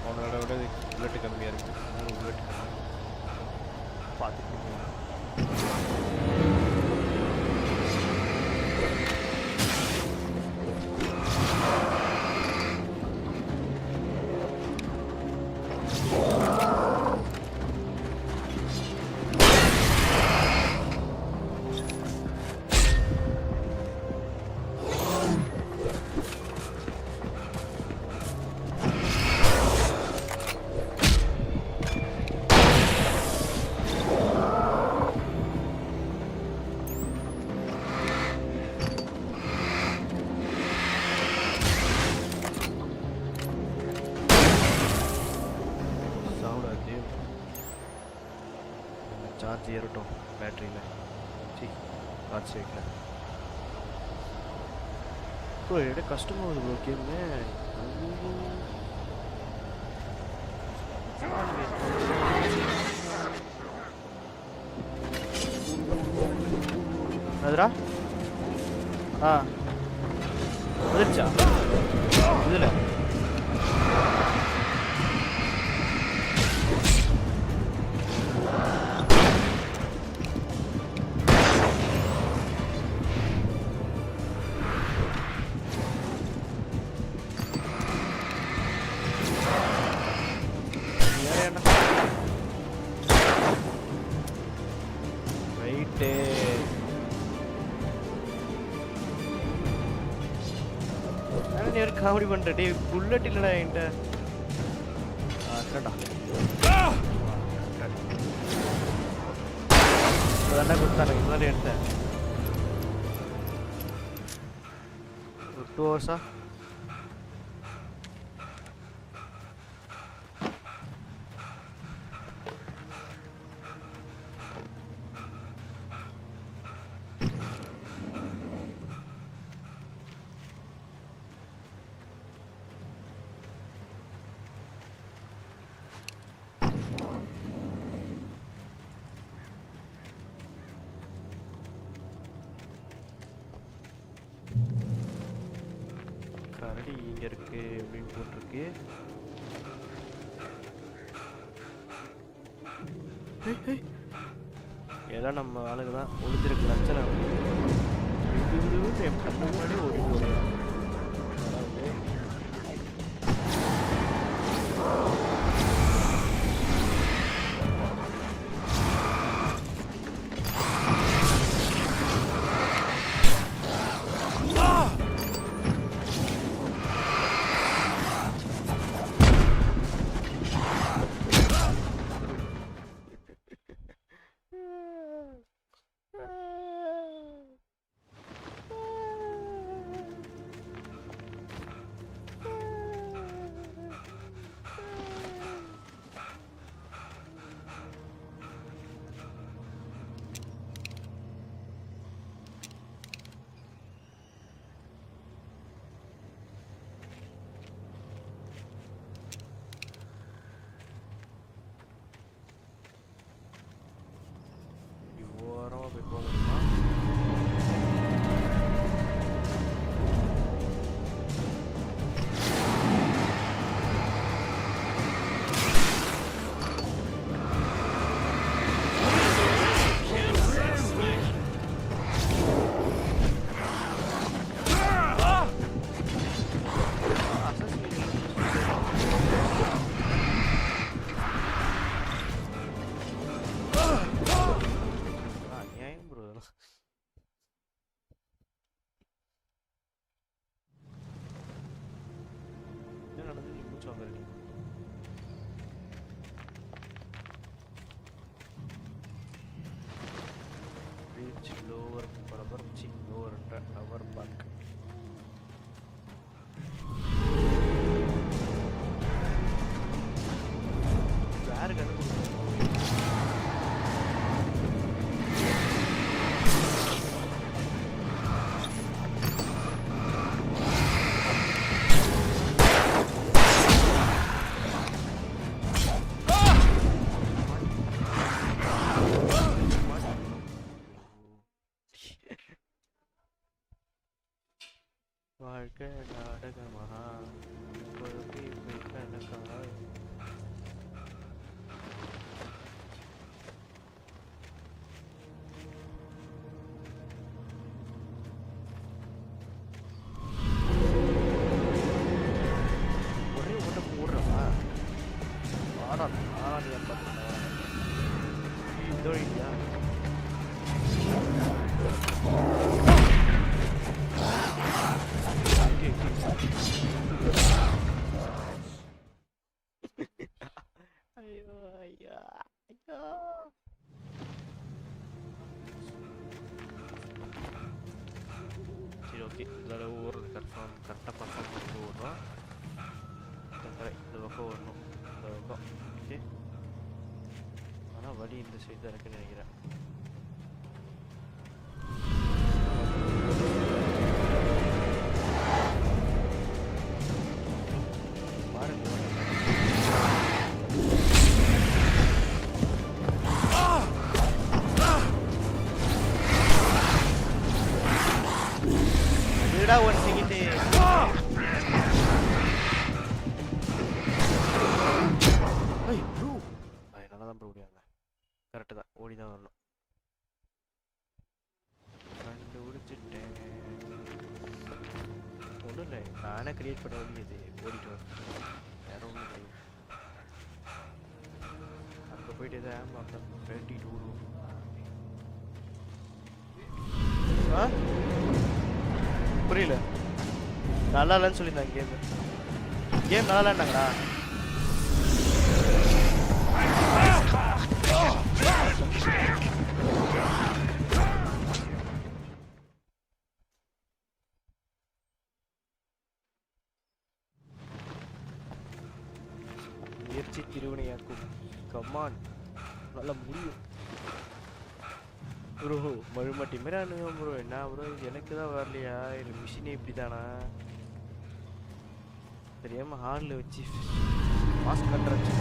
அவனோட விட புல்லட் கம்மியாக இருக்குது. அதனால புல்லட் பார்த்துக்கிட்டீங்க. சார்ஜ் ஏறட்டும் பேட்டரியில். சார்ஜ் வைக்கல ப்ரோ. எட கஷ்டமாக வருது ப்ரோ கேமு. அதுரா வந்துருச்சா இதில்? காமெடி பண்ற டே. புல்லட் இல்லடா என்கிட்ட. அதான் கொடுத்தாங்க முன்னாடி எடுத்தேன். ஒரு 2 hours கரடி இங்க இருக்கு அப்படின்னு போட்டிருக்கு. எல்லாம் நம்ம ஆளுங்க தான் ஒளிஞ்சிருக்கு லட்சணம். என் கண்ணு முன்னாடி ஓடி போடுறேன். lower back. Where gun? வாழ்க்கை நாடகமஹா பொறுப்பி கணக்காய் ஒரே ஓட்டம் போடுறவா ஆறாடியா பார்த்தா இதோ இல்லையா ஐயோ ஐயோ ஐயோ சரி ஓகே இதில் ஓடுறது கரெக்டாக பர்ஃபார்ம் பண்ணிட்டு ஓடுறோம் இந்த பக்கம் ஓடணும் இந்த பக்கம் ஓகே ஆனால் வழி இந்த சைடு தான் இருக்குன்னு நினைக்கிறேன் one second. Hey, bro. I நல்லா தான் ப்ரோ ஓடியாங்க. கரெக்ட் தான். ஓடி தான் வரணும். கண்டு உடிச்சிட்டேன். ஒண்ணும் இல்லை. நானே கிரியேட் பண்ண வேண்டியது ஓடிட்டு வரணும். வேற ஒன்றும் இல்லை. அங்கே போயிட்டு தான் ஆம் அந்த 22 ஆ புரியல நல்லா இல்லைன்னு சொல்லியிருந்தாங்க கேம் நல்லா இல்லைன்னாங்களா முயற்சி திருவினையாக்கும் கமான் நல்லா முடியும் ப்ரோ மழுமட்டி மாரி அனுபவம் ப்ரோ என்ன ப்ரோ இது எனக்கு தான் வரலையா இல்லை மிஷினே இப்படி தானா தெரியாமல் ஹாலில் வச்சு மாஸ்க் கட்டுறச்சு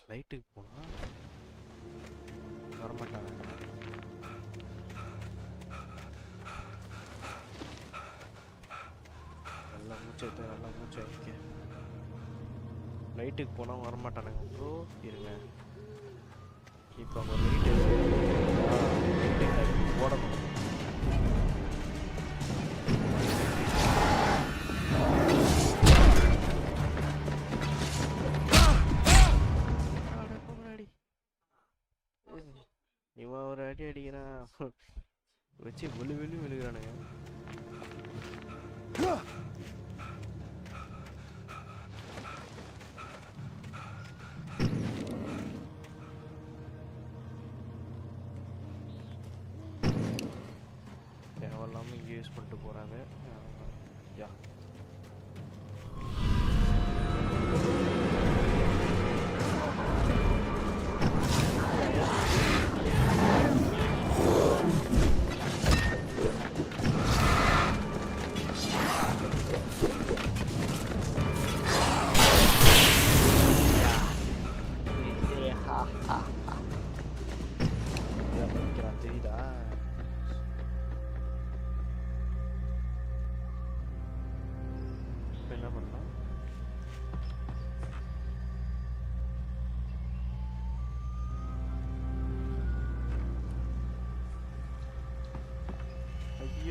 லைட்டுக்கு போனால் வரமாட்டாங்க நல்லா மூச்சு வைக்க லைட்டுக்கு போனால் வரமாட்டானுங்க ப்ரோ இருங்க இப்போ அவங்க லைட்டு போடணும் இவன் ஒரு அடி அடிக்கிறான் வச்சு விழுகிறானுங்க தேவையில்லாமல் இங்கே யூஸ் பண்ணிட்டு போகிறாங்க யா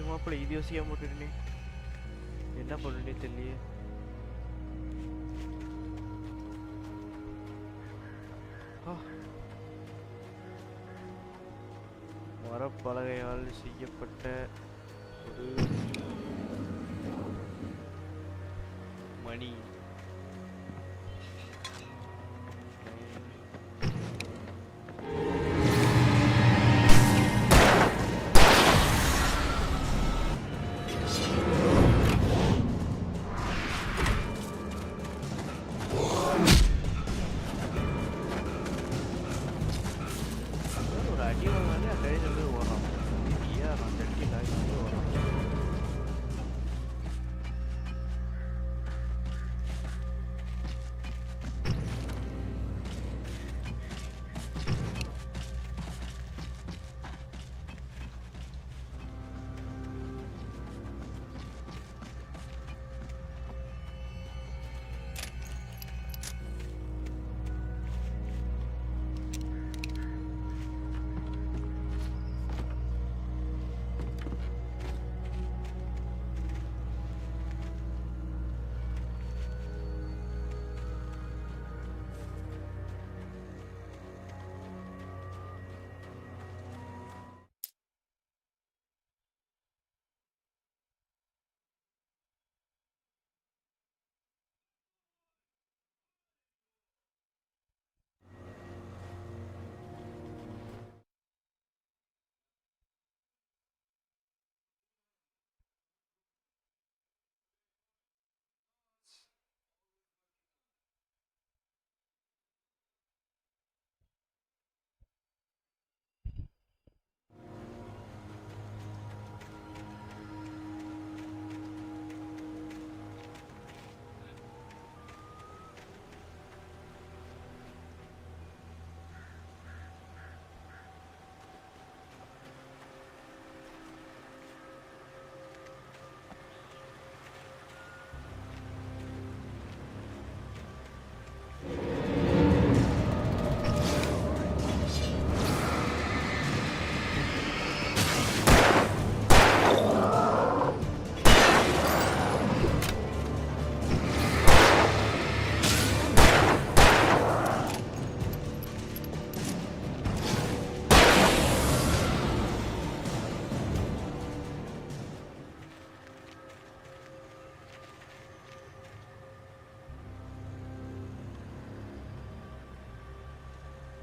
மாப்பிள்ள இது யோசிக்காம போட்டுருந்தேன் என்ன பண்ணுனே தெரியலையே. மரப்பலகையால் செய்யப்பட்ட ஒரு மணி. ஒரு அடி வாங்கினாலே அந்த அடியில் இருந்து ஓடுறான். ஏன் நான் அந்த அடியில் ஓடுறான்.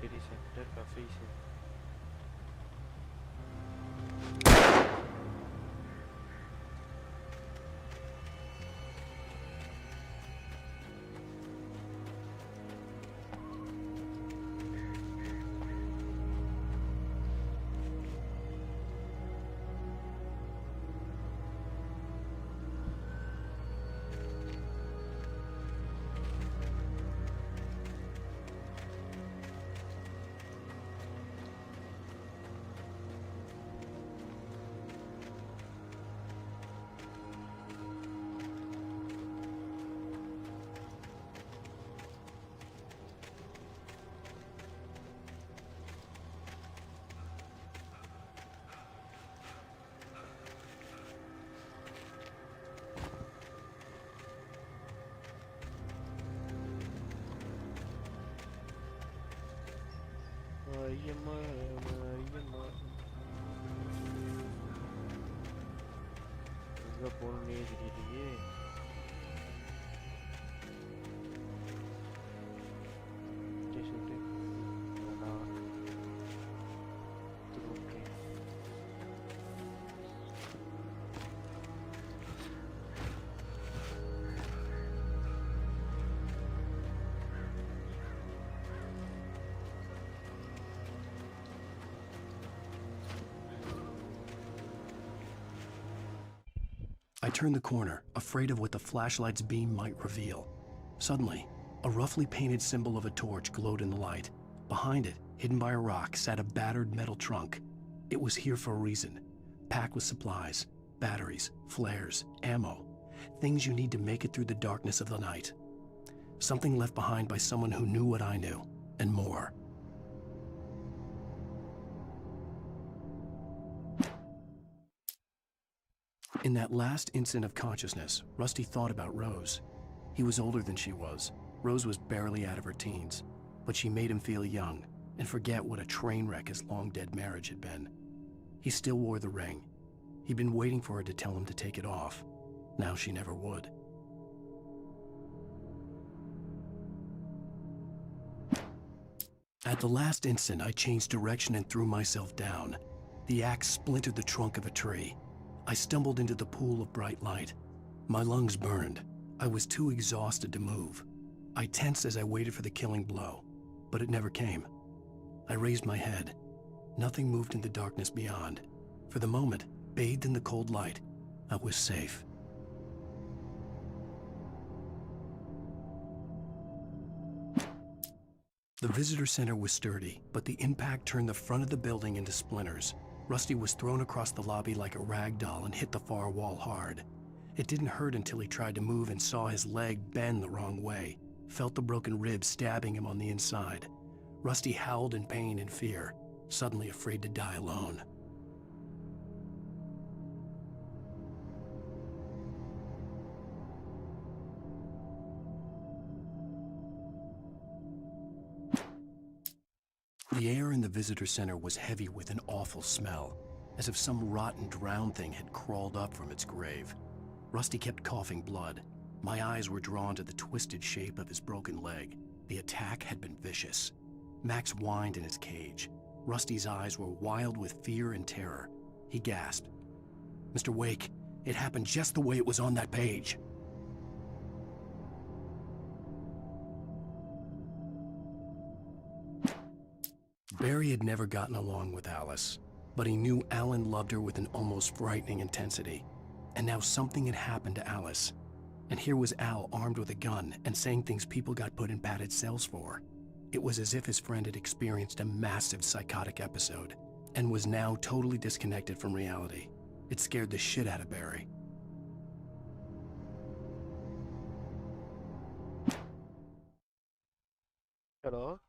City Center Cafe से போகணுன்னே தெரியலையே. சொல்லிட்டு okay I turned the corner, afraid of what the flashlight's beam might reveal. Suddenly, a roughly painted symbol of a torch glowed in the light. Behind it, hidden by a rock, sat a battered metal trunk. It was here for a reason, packed with supplies, batteries, flares, ammo, things you need to make it through the darkness of the night. Something left behind by someone who knew what I knew, and more. In that last instant of consciousness, Rusty thought about Rose. He was older than she was. Rose was barely out of her teens, but she made him feel young and forget what a train wreck his long-dead marriage had been. He still wore the ring. He'd been waiting for her to tell him to take it off. Now she never would. At the last instant, I changed direction and threw myself down. The axe splintered the trunk of a tree. I stumbled into the pool of bright light. My lungs burned. I was too exhausted to move. I tensed as I waited for the killing blow, but it never came. I raised my head. Nothing moved in the darkness beyond. For the moment, bathed in the cold light, I was safe. The visitor center was sturdy, but the impact turned the front of the building into splinters. Rusty was thrown across the lobby like a rag doll and hit the far wall hard. It didn't hurt until he tried to move and saw his leg bend the wrong way, felt the broken ribs stabbing him on the inside. Rusty howled in pain and fear, suddenly afraid to die alone. The air in the visitor center was heavy with an awful smell, as if some rotten drowned thing had crawled up from its grave. Rusty kept coughing blood. My eyes were drawn to the twisted shape of his broken leg. The attack had been vicious. Max whined in his cage. Rusty's eyes were wild with fear and terror. He gasped. "Mr. Wake, it happened just the way it was on that page." Barry had never gotten along with Alice, but he knew Alan loved her with an almost frightening intensity. And now something had happened to Alice. And here was Al armed with a gun and saying things people got put in padded cells for. It was as if his friend had experienced a massive psychotic episode and was now totally disconnected from reality. It scared the shit out of Barry. Hello?